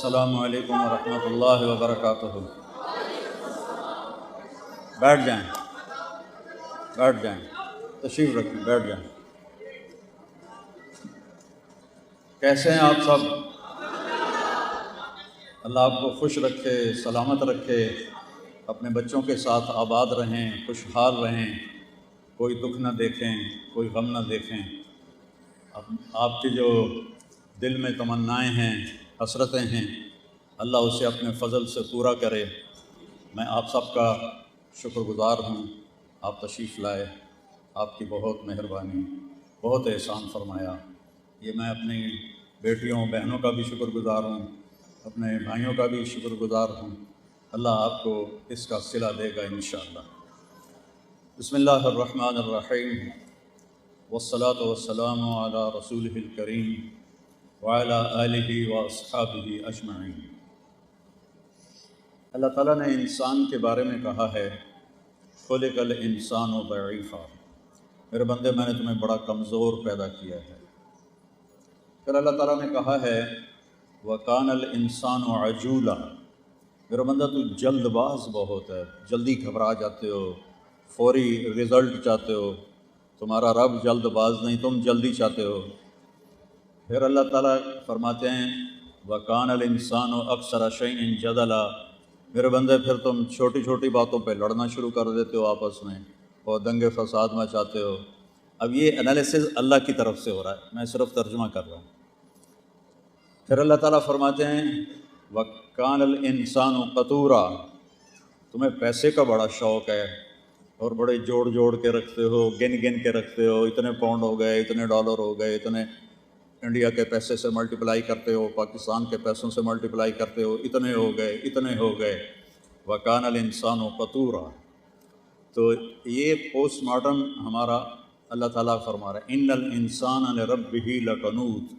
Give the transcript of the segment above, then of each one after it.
السلام علیکم ورحمۃ اللہ وبرکاتہ۔ بیٹھ جائیں، بیٹھ جائیں، تشریف رکھیں، بیٹھ جائیں۔ کیسے ہیں آپ سب؟ اللہ آپ کو خوش رکھے، سلامت رکھے، اپنے بچوں کے ساتھ آباد رہیں، خوشحال رہیں، کوئی دکھ نہ دیکھیں، کوئی غم نہ دیکھیں۔ آپ کی جو دل میں تمنائیں ہیں، حسرتیں ہیں، اللہ اسے اپنے فضل سے پورا کرے۔ میں آپ سب کا شکر گزار ہوں، آپ تشریف لائے، آپ کی بہت مہربانی، بہت احسان فرمایا۔ یہ میں اپنی بیٹیوں بہنوں کا بھی شکر گزار ہوں، اپنے بھائیوں کا بھی شکر گزار ہوں۔ اللہ آپ کو اس کا صلہ دے گا انشاءاللہ۔ بسم اللہ الرحمن الرحیم، والصلاة والسلام علی رسولہ الکریم وعلی آلہ واصحابہ اجمعین۔ اللہ تعالیٰ نے انسان کے بارے میں کہا ہے، خلق الانسان ضعیفا، میرے بندے میں نے تمہیں بڑا کمزور پیدا کیا ہے۔ پھر اللہ تعالیٰ نے کہا ہے وکان الانسان عجولا، میرا بندہ تو جلد باز بہت ہے، جلدی گھبرا جاتے ہو، فوری رزلٹ چاہتے ہو۔ تمہارا رب جلد باز نہیں، تم جلدی چاہتے ہو۔ پھر اللہ تعالیٰ فرماتے ہیں وکان الانسان اکثر شیء جدلا، میرے بندے پھر تم چھوٹی چھوٹی باتوں پہ لڑنا شروع کر دیتے ہو آپس میں، اور دنگے فساد مچاتے ہو۔ اب یہ انالیسز اللہ کی طرف سے ہو رہا ہے، میں صرف ترجمہ کر رہا ہوں۔ پھر اللہ تعالیٰ فرماتے ہیں وَكَانَ الْإِنسَانُ قَتُورًا، تمہیں پیسے کا بڑا شوق ہے اور بڑے جوڑ جوڑ کے رکھتے ہو، گن گن کے رکھتے ہو، اتنے پاؤنڈ ہو گئے، اتنے ڈالر ہو گئے، اتنے انڈیا کے پیسے سے ملٹیپلائی کرتے ہو، پاکستان کے پیسوں سے ملٹیپلائی کرتے ہو، اتنے ہو گئے، اتنے ہو گئے۔ وَكَانَ الْإِنسَانُ قَتُورًا، تو یہ پوسٹ مارٹم ہمارا اللہ تعالیٰ فرما رہا ہے اِنَّ الْإِنسَانَ لِرَبِّهِ لَقَنُوطٌ،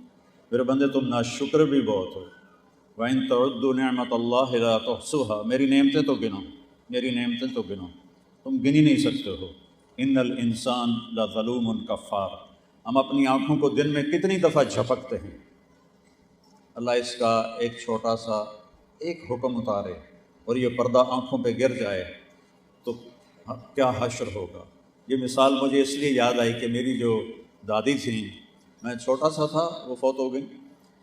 میرے بندے تم ناشکر بھی بہت ہو۔ وَإِن تَعُدُّوا نِعْمَتَ اللَّهِ لَا تُحْصُوهَا، میری نعمتیں تو گنو، میری نعمتیں تو گنو، تم گن ہی نہیں سکتے ہو۔ اِنَّ الْإِنسَانَ لَظَلُومٌ كَفَّارٌ، ہم اپنی آنکھوں کو دن میں کتنی دفعہ جھپکتے ہیں۔ اللہ اس کا ایک چھوٹا سا ایک حکم اتارے اور یہ پردہ آنکھوں پہ گر جائے تو کیا حشر ہوگا۔ یہ مثال مجھے اس لیے یاد آئی کہ میری جو دادی تھیں، میں چھوٹا سا تھا، وہ فوت ہو گئی،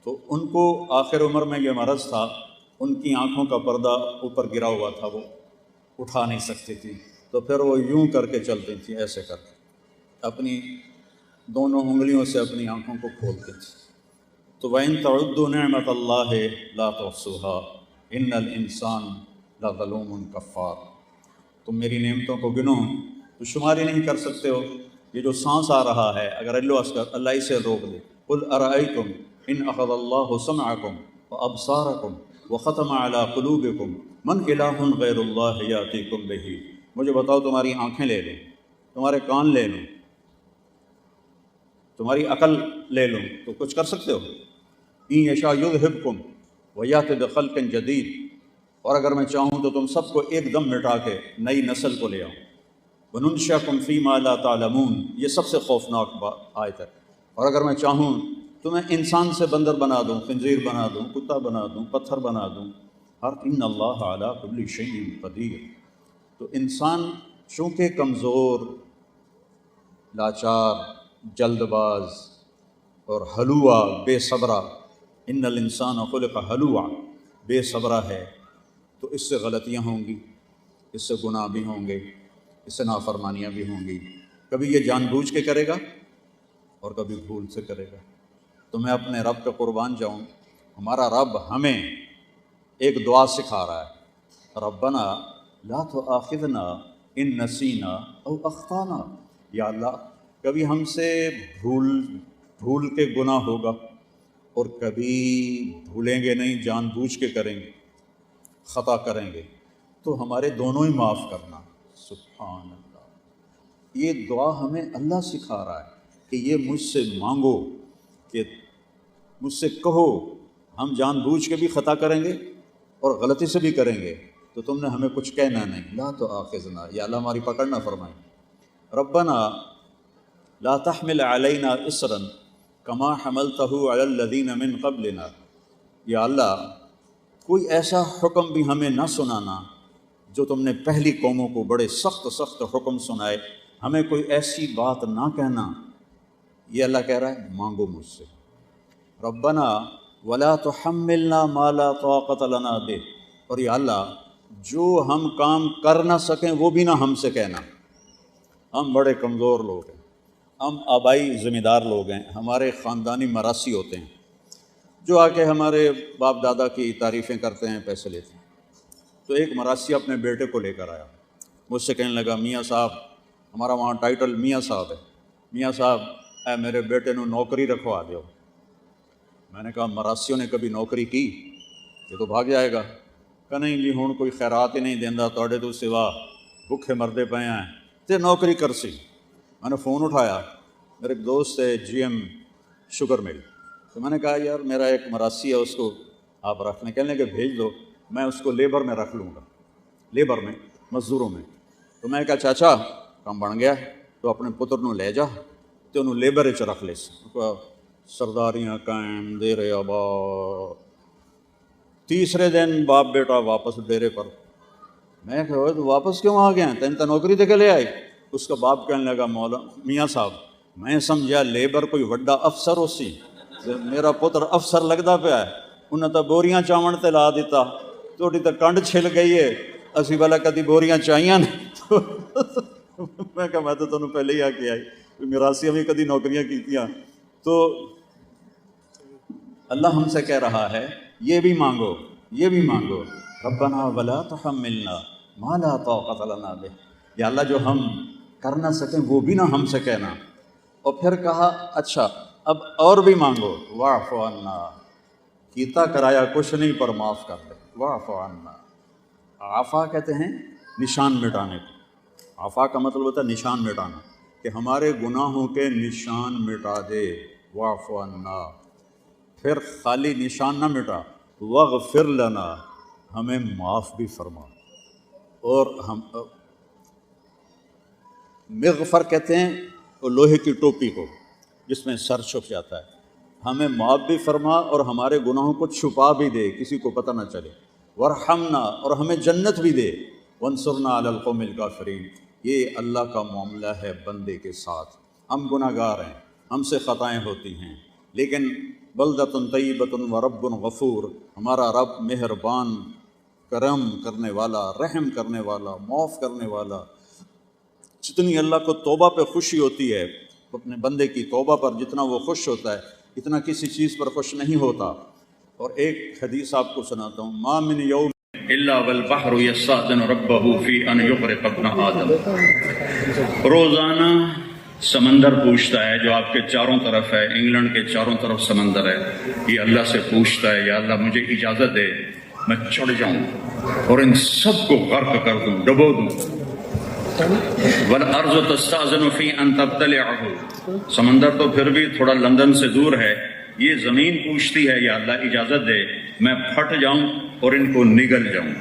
تو ان کو آخر عمر میں یہ مرض تھا، ان کی آنکھوں کا پردہ اوپر گرا ہوا تھا، وہ اٹھا نہیں سکتی تھی، تو پھر وہ یوں کر کے چلتی تھیں، ایسے کر کے اپنی دونوں انگلیوں سے اپنی آنکھوں کو کھولتی تھی۔ تو وَإِن تَعُدُّوا نِعْمَتَ اللَّهِ لَا تُحْصُوهَا إِنَّ الْإِنسَانَ لَظَلُومٌ كَفَّارٌ، تم میری نعمتوں کو گنو تو شمار ہی نہیں کر سکتے ہو۔ یہ جو سانس آ رہا ہے، اگر اللہ اسے روک دے، قُلْ أَرَأَيْتُمْ إِنْ أَخَذَ اللَّهُ سَمْعَكُمْ وَأَبْصَارَكُمْ وَخَتَمَ عَلَىٰ قُلُوبِكُمْ مَنْ إِلَٰهٌ غَيْرُ اللَّهِ يَأْتِيكُمْ بِهِ، مجھے بتاؤ تمہاری آنکھیں لے لوں، تمہارے کان لے لوں، تمہاری عقل لے لوں تو کچھ کر سکتے ہو؟ إِن يَشَأْ يُذْهِبْكُمْ وَيَأْتِ بِخَلْقٍ جَدِيدٍ، اور اگر میں چاہوں تو تم سب کو ایک دم مٹا کے نئی نسل کو لے آؤں۔ وَنُنشِئَكُمْ فِي مَا لَا تَعْلَمُونَ، یہ سب سے خوفناک آیت ہے۔ اور اگر میں چاہوں تو میں انسان سے بندر بنا دوں، خنزیر بنا دوں، کتا بنا دوں، پتھر بنا دوں، إِنَّ اللَّهَ عَلَىٰ كُلِّ شَيْءٍ قَدِيرٌ۔ تو انسان چونکہ کمزور، لاچار، جلد باز اور ہلوعا، بے صبرہ، ان الانسان خلق ہلوعا، بے صبرہ ہے، تو اس سے غلطیاں ہوں گی، اس سے گناہ بھی ہوں گے، اس سے نافرمانیاں بھی ہوں گی۔ کبھی یہ جان بوجھ کے کرے گا اور کبھی بھول سے کرے گا۔ تو میں اپنے رب پہ قربان جاؤں، ہمارا رب ہمیں ایک دعا سکھا رہا ہے، ربنا لا تؤاخذنا ان نسینا او اخطانا، یا اللہ کبھی ہم سے بھول کے گناہ ہوگا اور کبھی بھولیں گے نہیں، جان بوجھ کے کریں گے، خطا کریں گے، تو ہمارے دونوں ہی معاف کرنا۔ سبحان اللہ، یہ دعا ہمیں اللہ سکھا رہا ہے کہ یہ مجھ سے مانگو، کہ مجھ سے کہو، ہم جان بوجھ کے بھی خطا کریں گے اور غلطی سے بھی کریں گے، تو تم نے ہمیں کچھ کہنا نہیں، لا تؤاخذنا، یا اللہ ہماری پکڑ نہ فرمائیں۔ ربنا لا تحمل علینا اصرا کما حملتہ علی الذین من قبلنا، یا اللہ کوئی ایسا حکم بھی ہمیں نہ سنانا جو تم نے پہلی قوموں کو بڑے سخت سخت حکم سنائے، ہمیں کوئی ایسی بات نہ کہنا۔ یہ اللہ کہہ رہا ہے مانگو مجھ سے، ربنا ولا تحملنا ما لا طاقت لنا به، اور یا اللہ جو ہم کام کر نہ سکیں وہ بھی نہ ہم سے کہنا۔ ہم بڑے کمزور لوگ ہیں، ہم آبائی ذمہ دار لوگ ہیں، ہمارے خاندانی مراثی ہوتے ہیں جو آ کے ہمارے باپ دادا کی تعریفیں کرتے ہیں، پیسے لیتے ہیں۔ تو ایک مراثی اپنے بیٹے کو لے کر آیا، مجھ سے کہنے لگا میاں صاحب، ہمارا وہاں ٹائٹل میاں صاحب ہے، میاں صاحب اے میرے بیٹے نو نوکری رکھوا دیو۔ میں نے کہا مراسیوں نے کبھی نوکری کی؟ یہ تو بھاگ جائے گا۔ کہ نہیں جی ہوں کوئی خیرات ہی نہیں دینا توڑے تو سوا بھوکے مردے پے ہیں تے نوکری کر سی۔ میں نے فون اٹھایا، میرے ایک دوست ہے جی ایم شوگر مل، تو میں نے کہا یار میرا ایک مراسی ہے، اس کو آپ رکھنے، کہنے کہ بھیج دو، میں اس کو لیبر میں رکھ لوں گا، لیبر میں، مزدوروں میں۔ تو میں کہا چاچا کام بن گیا تو اپنے پتر نو لے جا تو انہوں لیبر چ رکھ لے سرداریاں قائم ڈیرے آباد۔ تیسرے دن باپ بیٹا واپس ڈیرے پر۔ میں کہا تو واپس کیوں آ گیا، تین تو نوکری دے کے لے آئی۔ اس کا باپ کہنے لگا مولا میاں صاحب میں سمجھا لیبر کوئی وڈا افسر ہو سی، میرا پتر افسر لگتا پیا ہے، انہیں تو بوریاں چاون تے لا دیتا، تھوڑی تو کنڈ چھل گئی ہے، اسی والا کدی بوریاں چاہیاں نہیں۔ میں کہا میں تو تمہیں پہلے ہی آ کے آئی، میراثیاں بھی کدی نوکریاں کیتیاں۔ تو اللہ ہم سے کہہ رہا ہے یہ بھی مانگو، یہ بھی مانگو، ربنا ولا تحملنا ما لا طاقت لنا به، یا اللہ جو ہم کر نہ سکیں وہ بھی نہ ہم سے کہنا۔ اور پھر کہا اچھا اب اور بھی مانگو، واعف عنا، کیتا کرایا کچھ نہیں پر معاف کر دے، واعف عنا۔ عفا کہتے ہیں نشان مٹانے کو، عفا کا مطلب ہوتا ہے نشان مٹانا، کہ ہمارے گناہوں کے نشان مٹا دے، واعف عنا۔ پھر خالی نشان نہ مٹا، واغفر لنا، ہمیں معاف بھی فرما۔ اور ہم مغفر کہتے ہیں وہ لوہے کی ٹوپی کو جس میں سر چھپ جاتا ہے، ہمیں معاف بھی فرما اور ہمارے گناہوں کو چھپا بھی دے، کسی کو پتہ نہ چلے، ورحمنا، اور ہمیں جنت بھی دے، وانصرنا علی القوم الکافرین۔ یہ اللہ کا معاملہ ہے بندے کے ساتھ۔ ہم گناہ گار ہیں، ہم سے خطائیں ہوتی ہیں، لیکن بلدۃ طیبۃ ورب غفور، ہمارا رب مہربان، کرم کرنے والا، رحم کرنے والا، معاف کرنے والا۔ جتنی اللہ کو توبہ پہ خوشی ہوتی ہے، اپنے بندے کی توبہ پر جتنا وہ خوش ہوتا ہے اتنا کسی چیز پر خوش نہیں ہوتا۔ اور ایک حدیث آپ کو سناتا ہوں، ما من یوم الا والبحر یستأذن ربہ فی ان یغرق ابن آدم۔ روزانہ سمندر پوچھتا ہے، جو آپ کے چاروں طرف ہے، انگلینڈ کے چاروں طرف سمندر ہے، یہ اللہ سے پوچھتا ہے یا اللہ مجھے اجازت دے میں چڑھ جاؤں اور ان سب کو غرق کر دوں، ڈبو دوں۔ والارض تستأذن فی ان تبتلعہ، سمندر تو پھر بھی تھوڑا لندن سے دور ہے، یہ زمین پوچھتی ہے یا اللہ اجازت دے میں پھٹ جاؤں اور ان کو نگل جاؤں۔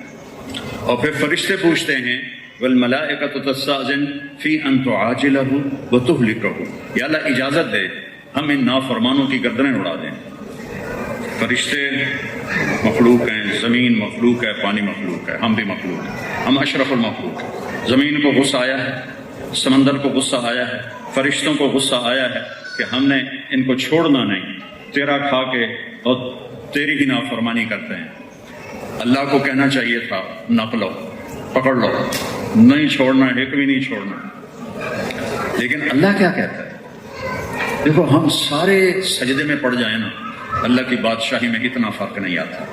اور پھر فرشتے پوچھتے ہیں والملائکۃ تستأذن فی ان تعاجلہ وتہلکہ، یا اللہ اجازت دے ہم ان نافرمانوں کی گردنیں اڑا دیں۔ فرشتے مخلوق ہیں، زمین مخلوق ہے، پانی مخلوق ہے، ہم بھی مخلوق ہیں، ہم اشرف المخلوق ہیں۔ زمین کو غصہ آیا ہے، سمندر کو غصہ آیا ہے، فرشتوں کو غصہ آیا ہے کہ ہم نے ان کو چھوڑنا نہیں، تیرا کھا کے اور تیری ہی نافرمانی کرتے ہیں۔ اللہ کو کہنا چاہیے تھا نپ لو، پکڑ لو، نہیں چھوڑنا، ایک بھی نہیں چھوڑنا۔ لیکن اللہ کیا کہتا ہے؟ دیکھو ہم سارے سجدے میں پڑ جائیں نا، اللہ کی بادشاہی میں اتنا فرق نہیں آتا۔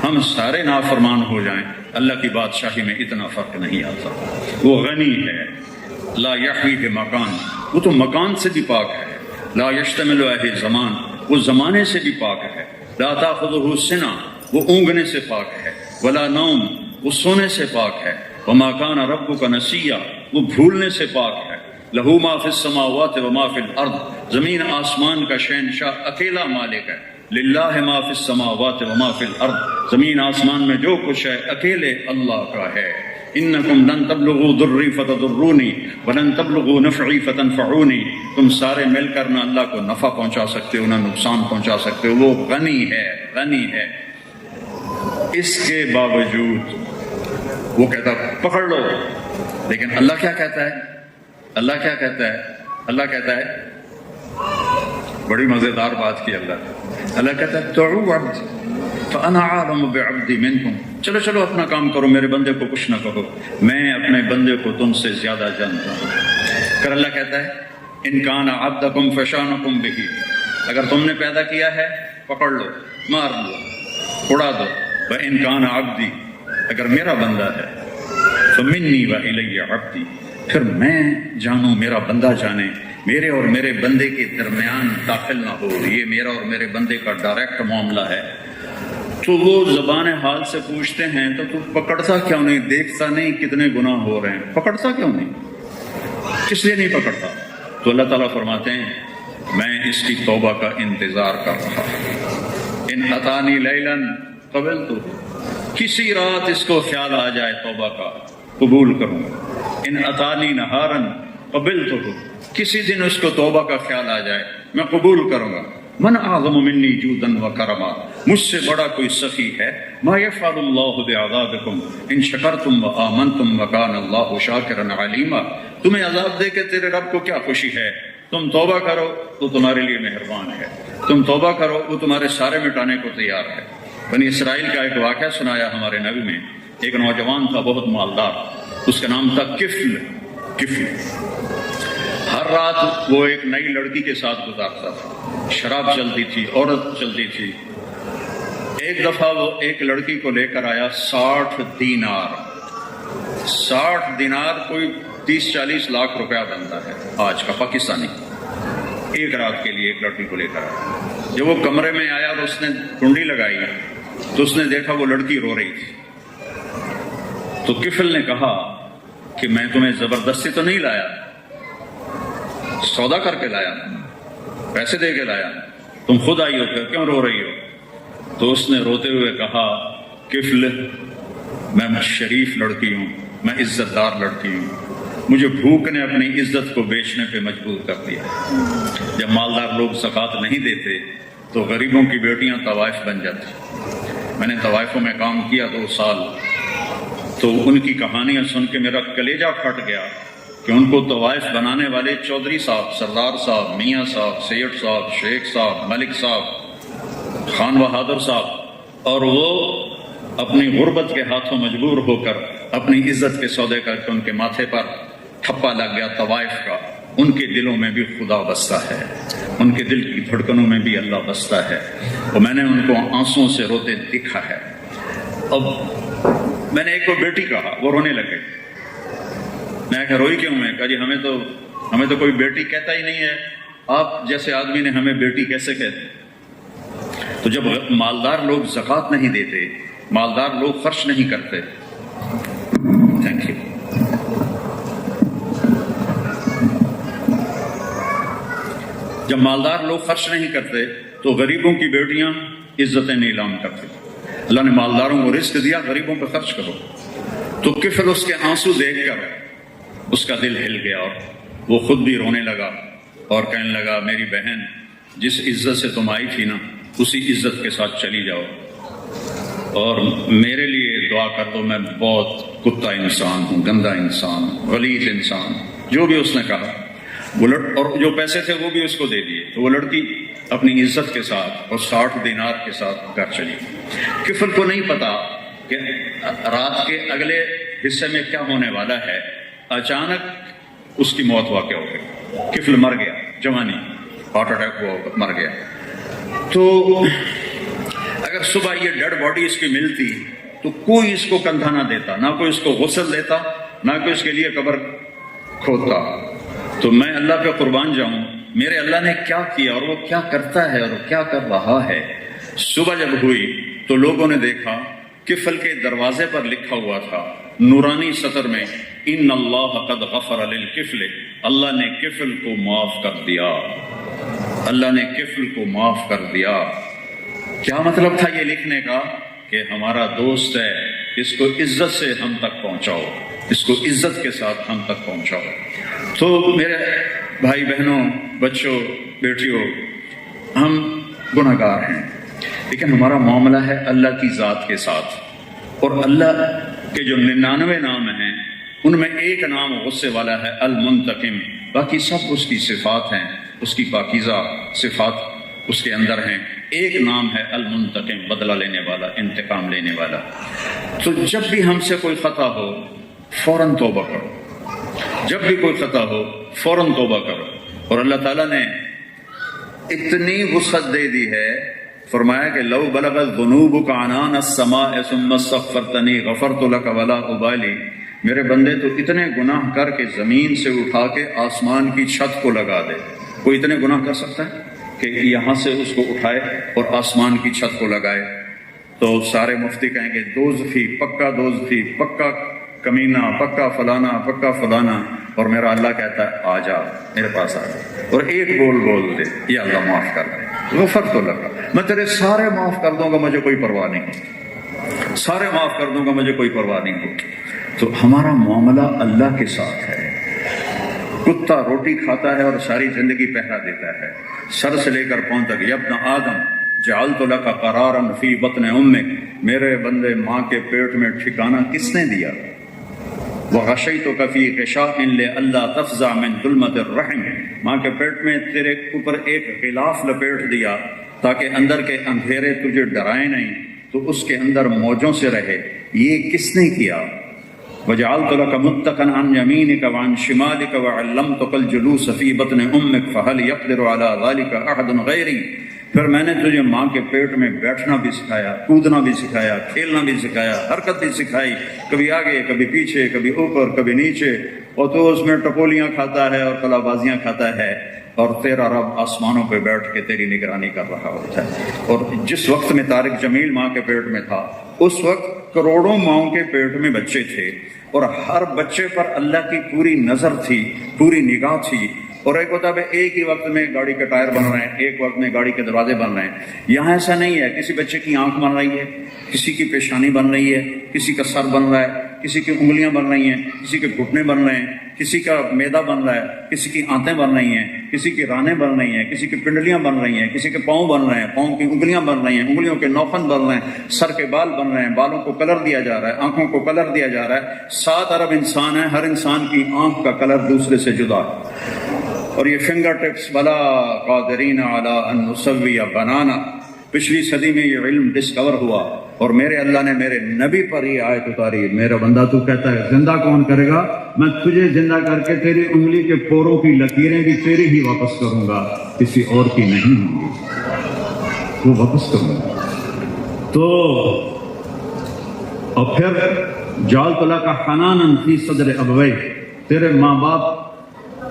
ہم سارے نافرمان ہو جائیں، اللہ کی بادشاہی میں اتنا فرق نہیں آتا۔ وہ غنی ہے، لا یحویہ مکان، وہ تو مکان سے بھی پاک ہے، لا یشتمل علیہ زمان، وہ زمانے سے بھی پاک ہے، لا تاخذہ سنہ، وہ اونگنے سے پاک ہے، ولا نوم، وہ سونے سے پاک ہے، وما کان ربک نسیہ، وہ بھولنے سے پاک ہے، لہو ما فی السماوات وما فی الارض، زمین آسمان کا شہنشاہ اکیلا مالک ہے، للہ ما فی السماوات وما فی الارض، زمین آسمان میں جو کچھ ہے اکیلے اللہ کا ہے۔ انکم لن تبلغوا ضری فتضرونی ولن تبلغوا نفعی فتنفعونی، تم سارے مل کر نہ اللہ کو نفع پہنچا سکتے ہو نہ نقصان پہنچا سکتے ہو، وہ غنی ہے، غنی ہے۔ اس کے باوجود وہ کہتا پکڑ لو، لیکن اللہ کیا کہتا ہے؟ اللہ کیا کہتا ہے؟ اللہ کہتا ہے، بڑی مزیدار بات کی اللہ کہتا ہے تعو عبدی فانا اعلم بعبدی منکم، چلو چلو اپنا کام کرو، میرے بندے کو کچھ نہ کہو، میں اپنے بندے کو تم سے زیادہ جانتا ہوں۔ پھر اللہ کہتا ہے ان کان عبدکم فشانکم بہ، اگر تم نے پیدا کیا ہے پکڑ لو، مار لو، اڑا دو، وان کان عبدی، اگر میرا بندہ ہے، فمنی والی عبدی، پھر میں جانوں میرا بندہ جانے، میرے اور میرے بندے کے درمیان داخل نہ ہو، یہ میرا اور میرے بندے کا ڈائریکٹ معاملہ ہے۔ تو وہ زبان حال سے پوچھتے ہیں تو پکڑتا کیوں نہیں؟ دیکھتا نہیں کتنے گناہ ہو رہے ہیں، پکڑتا کیوں نہیں؟ کس لیے نہیں پکڑتا؟ تو اللہ تعالیٰ فرماتے ہیں میں اس کی توبہ کا انتظار کر رہا ہوں، ان اتانی لیلاً قبلتہ، کسی رات اس کو خیال آ جائے توبہ کا، قبول کروں، ان اتانی نہاراً قبلتہ، کسی دن اس کو توبہ کا خیال آ جائے میں قبول کروں گا۔ من اعظم منی جودا وکرما، مجھ سے بڑا کوئی سخی ہے؟ ما یفعل اللہ بعذابکم ان شکرتم وآمنتم وکان اللہ شاکرا علیما، تمہیں عذاب دے کے تیرے رب کو کیا خوشی ہے؟ تم توبہ کرو تو تمہارے لیے مہربان ہے، تم توبہ کرو وہ تمہارے سارے مٹانے کو تیار ہے۔ بنی اسرائیل کا ایک واقعہ سنایا ہمارے نبی میں، ایک نوجوان تھا بہت مالدار، اس کا نام تھا کفل۔ ہر رات وہ ایک نئی لڑکی کے ساتھ گزارتا تھا، شراب چلتی تھی، عورت چلتی تھی۔ ایک دفعہ وہ ایک لڑکی کو لے کر آیا 60 دینار، 60 دینار کوئی 30-40 لاکھ روپیہ بنتا ہے آج کا پاکستانی، ایک رات کے لیے ایک لڑکی کو لے کر آیا۔ جب وہ کمرے میں آیا اور اس نے کنڈی لگائی تو اس نے دیکھا وہ لڑکی رو رہی تھی۔ تو کفل نے کہا کہ میں تمہیں زبردستی تو نہیں لایا، سودا کر کے لایا، پیسے دے کے لایا، تم خود آئی ہو، پھر کیوں رو رہی ہو؟ تو اس نے روتے ہوئے کہا کفل میں شریف لڑکی ہوں، میں عزت دار لڑکی ہوں، مجھے بھوک نے اپنی عزت کو بیچنے پہ مجبور کر دیا۔ جب مالدار لوگ زکوٰۃ نہیں دیتے تو غریبوں کی بیٹیاں طوائف بن جاتی۔ میں نے طوائفوں میں کام کیا 2 سال، تو ان کی کہانیاں سن کے میرا کلیجہ پھٹ گیا کہ ان کو طوائف بنانے والے چودھری صاحب، سردار صاحب، میاں صاحب، سید صاحب، شیخ صاحب، ملک صاحب، خان بہادر صاحب، اور وہ اپنی غربت کے ہاتھوں مجبور ہو کر اپنی عزت کے سودے کر کے ان کے ماتھے پر ٹھپا لگ گیا طوائف کا۔ ان کے دلوں میں بھی خدا بستا ہے، ان کے دل کی دھڑکنوں میں بھی اللہ بستا ہے، اور میں نے ان کو آنسوں سے روتے دیکھا ہے۔ اب میں نے ایک کو بیٹی کہا، وہ رونے لگے۔ میں کہا روئی کیوں؟ میں کہا جی ہمیں تو کوئی بیٹی کہتا ہی نہیں ہے، آپ جیسے آدمی نے ہمیں بیٹی کیسے کہتے؟ تو جب مالدار لوگ زکوٰۃ نہیں دیتے، مالدار لوگ خرچ نہیں کرتے، تھینک یو، جب مالدار لوگ خرچ نہیں کرتے تو غریبوں کی بیٹیاں عزتیں نیلام کرتی۔ اللہ نے مالداروں کو رزق دیا، غریبوں پہ خرچ کرو۔ تو کفل اس کے آنسو دیکھ کر اس کا دل ہل گیا اور وہ خود بھی رونے لگا اور کہنے لگا میری بہن، جس عزت سے تم آئی تھی نا اسی عزت کے ساتھ چلی جاؤ، اور میرے لیے دعا کر دو، میں بہت کتا انسان ہوں، گندا انسان، غلیظ انسان، جو بھی اس نے کہا۔ اور جو پیسے تھے وہ بھی اس کو دے دیے۔ تو وہ لڑکی اپنی عزت کے ساتھ اور 60 دینار کے ساتھ گھر چلی۔ کفل کو نہیں پتا کہ رات کے اگلے حصے میں کیا ہونے والا ہے۔ اچانک اس کی موت واقع ہو گئی، کفل مر گیا، جوانی، ہارٹ اٹیک ہوا، مر گیا۔ تو اگر صبح یہ ڈیڈ باڈی اس کی ملتی تو کوئی اس کو کندھا نہ دیتا، نہ کوئی اس کو غسل دیتا، نہ کوئی اس کے لیے قبر کھودتا۔ تو میں اللہ پہ قربان جاؤں، میرے اللہ نے کیا کیا اور وہ کیا کرتا ہے اور کیا کر رہا ہے۔ صبح جب ہوئی تو لوگوں نے دیکھا کفل کے دروازے پر لکھا ہوا تھا نورانی سطر میں، ان اللہ قد غفر للکفل، اللہ نے کفل کو معاف کر دیا، اللہ نے کفل کو معاف کر دیا۔ کیا مطلب تھا یہ لکھنے کا؟ کہ ہمارا دوست ہے، اس کو عزت سے ہم تک پہنچاؤ، اس کو عزت کے ساتھ ہم تک پہنچاؤ۔ تو میرے بھائی بہنوں، بچوں، بیٹیوں، ہم گناہگار ہیں، لیکن ہمارا معاملہ ہے اللہ کی ذات کے ساتھ، اور اللہ کے جو 99 نام ہیں ان میں ایک نام غصے والا ہے المنتقم، باقی سب اس کی صفات ہیں، اس کی پاکیزہ صفات اس کے اندر ہیں، ایک نام ہے المنتقم، بدلہ لینے والا، انتقام لینے والا۔ تو جب بھی ہم سے کوئی خطا ہو فوراً توبہ کرو، جب بھی کوئی خطا ہو فوراً توبہ کرو۔ اور اللہ تعالیٰ نے اتنی وسعت دے دی ہے، فرمایا کہ لو بلغت ذنوبک عنان السماء ثم استغفرتنی غفرت لک ولا ابالی، میرے بندے تو اتنے گناہ کر کے زمین سے اٹھا کے آسمان کی چھت کو لگا دے۔ کوئی اتنے گناہ کر سکتا ہے کہ یہاں سے اس کو اٹھائے اور آسمان کی چھت کو لگائے؟ تو سارے مفتی کہیں گے دوزخی، پکا دوزخی، پکا کمینہ، پکا فلانا، پکا فلانا، اور میرا اللہ کہتا ہے آ جا میرے پاس آ جا، اور ایک بول دے یا اللہ معاف کر دے، غفرت لک، میں تیرے سارے معاف کر دوں گا، مجھے کوئی پرواہ نہیں ہوگی، سارے معاف کر دوں گا، مجھے کوئی پرواہ نہیں ہوگی۔ تو ہمارا معاملہ اللہ کے ساتھ ہے۔ کتا روٹی کھاتا ہے اور ساری زندگی پہرا دیتا ہے، سر سے لے کر پاؤں تک، یا ابن آدم جعلت لک قرارا فی بطن امک، میرے بندے ماں کے پیٹ میں ٹھکانہ کس نے دیا؟ وغشیتک فی غشاء لئلا تفزع من ظلمۃ الرحم، ماں کے پیٹ میں تیرے اوپر ایک غلاف لپیٹ دیا تاکہ اندر کے اندھیرے تجھے ڈرائے نہیں، تو اس کے اندر موجوں سے رہے، یہ کس نے کیا؟ وجعلت لك متكئا عن يمينك وعن شمالك وعلمتك الجلوس في بطن امك فهل يقدر على ذلك احد غيري، پھر میں نے تجھے ماں کے پیٹ میں بیٹھنا بھی سکھایا، کودنا بھی سکھایا، کھیلنا بھی سکھایا، حرکت بھی سکھائی، کبھی آگے کبھی پیچھے، کبھی اوپر کبھی نیچے، اور تو اس میں ٹپولیاں کھاتا ہے اور کلا بازیاں کھاتا ہے، اور تیرا رب آسمانوں پہ بیٹھ کے تیری نگرانی کر رہا ہوتا ہے۔ اور جس وقت میں طارق جمیل ماں کے پیٹ میں تھا اس وقت کروڑوں ماؤں کے پیٹ میں بچے تھے، اور ہر بچے پر اللہ کی پوری نظر تھی، پوری نگاہ تھی۔ اور ایک ہوتا ہے ایک ہی وقت میں گاڑی کے ٹائر بن رہے ہیں، ایک وقت میں گاڑی کے دروازے بن رہے ہیں، یہاں ایسا نہیں ہے، کسی بچے کی آنکھ بن رہی ہے، کسی کی پیشانی بن رہی ہے، کسی کا سر بن رہا ہے، کسی کی انگلیاں بن رہی ہیں، کسی کے گھٹنے بن رہے ہیں، کسی کا معدہ بن رہا ہے، کسی کی آنتیں بن رہی ہیں، کسی کی رانیں بن رہی ہیں، کسی کی پنڈلیاں بن رہی ہیں، کسی کے پاؤں بن رہے ہیں، پاؤں کی انگلیاں بن رہی ہیں، انگلیوں کے نوخن بن رہے ہیں، سر کے بال بن رہے ہیں، بالوں کو کلر دیا جا رہا ہے، آنکھوں کو کلر دیا جا رہا ہے۔ 7 ارب انسان ہیں، ہر انسان کی آنکھ کا کلر دوسرے سے جدا ہے۔ اور یہ فنگر ٹپس بلا قادرین علی ان نسوی بنانا، پچھلی صدی میں یہ علم ڈسکور ہوا، اور میرے اللہ نے میرے نبی پر یہ آیت اتاری، میرا بندہ تو کہتا ہے زندہ کون کرے گا؟ میں تجھے زندہ کر کے تیری انگلی کے پوروں کی لکیریں بھی تیری ہی واپس کروں گا، کسی اور کی نہیں ہوں گی، وہ واپس کروں گا۔ تو اور پھر جعلت لک حنانا فی صدر ابویک، تیرے ماں باپ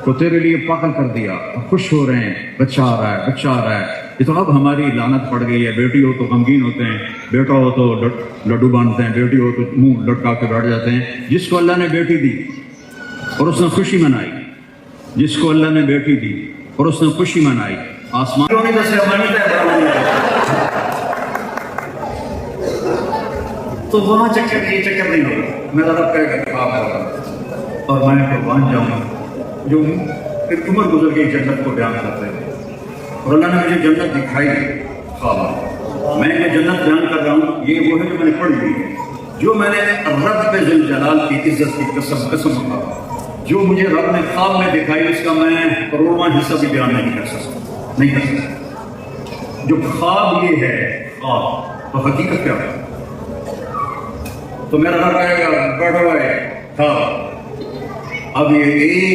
کو تیرے لیے پاگل کر دیا، خوش ہو رہے ہیں، بچہ آ رہا ہے، بچہ آ رہا ہے۔ یہ تو اب ہماری لعنت پڑ گئی ہے، بیٹی ہو تو غمگین ہوتے ہیں، بیٹا ہو تو لڈو باندھتے ہیں، بیٹی ہو تو منہ لٹکا کے بیٹھ جاتے ہیں۔ جس کو اللہ نے بیٹی دی اور اس نے خوشی منائی، جس کو اللہ نے بیٹی دی اور اس نے خوشی منائی، آسمان تو وہاں چکر یہ چکر نہیں ہوگا، میرا رب کہے گا خواب ہوگا اور میں قربان جاؤں گا۔ جو ایک عمر گزر گئی جنت کو بیان کرتے ہیں، اور اللہ نے مجھے جنت دکھائی خواب، میں یہ جنت بیان کر رہا ہوں، یہ وہ ہے جو میں نے پڑھی ہوئی ہے، جو میں نے رب ذوالجلال کی عزت کی قسم کھا، جو مجھے رب نے خواب میں دکھائی اس کا میں کروڑواں حصہ بھی بیان نہیں کر سکتا۔ جو خواب یہ ہے خواب، تو حقیقت کیا ہے؟ تو میرا رب کہے گا بیٹھو ہے خواب، اب یہ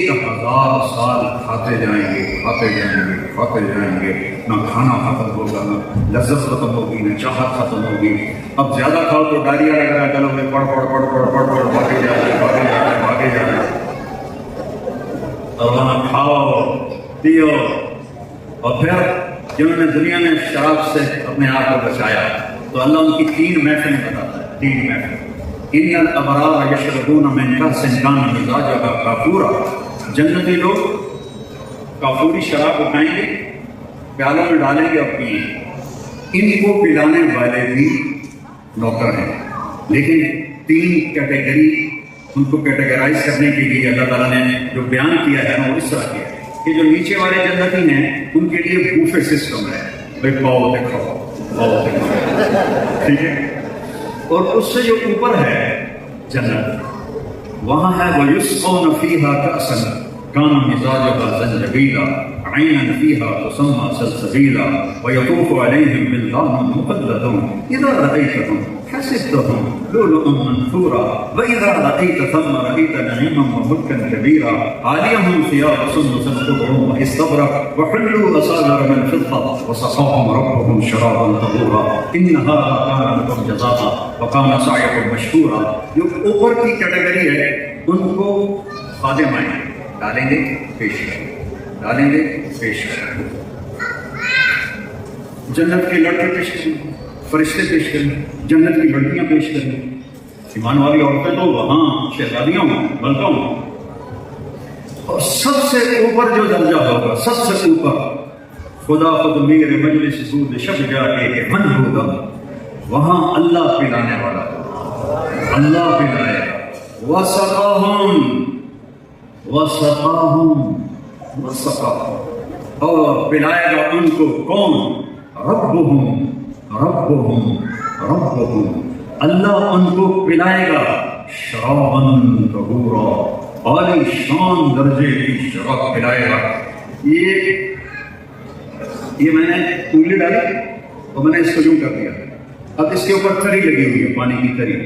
1000 سال کھاتے جائیں گے، کھاتے جائیں گے، کھاتے جائیں گے، نہ کھانا ختم ہوگا، نہ لذت ختم ہوگی، نہ چاہت ختم ہوگی۔ اب زیادہ کھاؤ تو ڈائریا لگ رہا ہے، چلو میں پڑھ بھاگے جا رہے اور وہاں کھاؤ پیو۔ اور پھر جنہوں نے دنیا میں شراب سے اپنے آپ کو بچایا تو اللہ ان کی 3 محفلیں بتاتا ہے، 3 محفل۔ ان الابرار یشربون من کأس کان مزاجها کافورا، جنتی لوگ کافوری شراب اٹھائیں گے، پیالوں میں ڈالیں گے اور پئیں۔ ان کو پلانے والے بھی نوکر ہیں، لیکن 3 کیٹیگری ان کو کیٹیگرائز کرنے کے لیے اللہ تعالیٰ نے جو بیان کیا ہے نا وہ اس طرح کیا ہے کہ جو نیچے والے جنتی ہیں ان کے لیے بوفے سسٹم ہے، بھائی پاؤ کھاؤ، ٹھیک ہے. اور اس سے جو اوپر ہے جنت، وہاں ہے وَيُسْقَوْنَ فِيهَا كَأْسًا كَانَ مِزَاجُهَا زَنْجَبِيلًا عَيْنًا فِيهَا تُسَمَّى سَلْسَبِيلًا وَيَطُوفُ عَلَيْهِمْ وِلْدَانٌ مُّخَلَّدُونَ إِذَا رَأَيْتَهُمْ حسبتهم لؤلؤا منثورا وإذا رأيت ثم رأيت نعيما وملكا كبيرا عاليهم ثياب سندس خضر واستبرق وحلوا أساور من فضة وسقاهم ربهم شرابا طهورا إن هذا كان لكم جزاء وكان سعيكم مشكورا. جو اوپر کی کیٹیگری ہے ان کو خادم آئیں ڈالیں گے پیش کریں، ڈالیں گے پیش کریں. جنت کے لڑکے پیش کریں، فرشتے پیش کریں، جنت کی لڑکیاں پیش کریں. ایمان والی عورتیں تو وہاں شہزادیاں ہوں، ملکہ ہوں. اور سب سے اوپر جو درجہ ہوگا، سب سے اوپر، خدا خود میرے مجلس سود شب جا کے من ہوگا، وہاں اللہ پلانے والا ہوگا، اللہ پلائے گا. وسقاہم اور پلائے گا ان کو کون؟ ربہم اللہ ان کو پلائے گا شراباً طہورا، عالی شان درجے کی شراب پلائے گا. یہ میں نے انگلی ڈالی اور میں نے اس کو یوں کر دیا. اب اس کے اوپر تری لگی ہوئی ہے، پانی کی تری.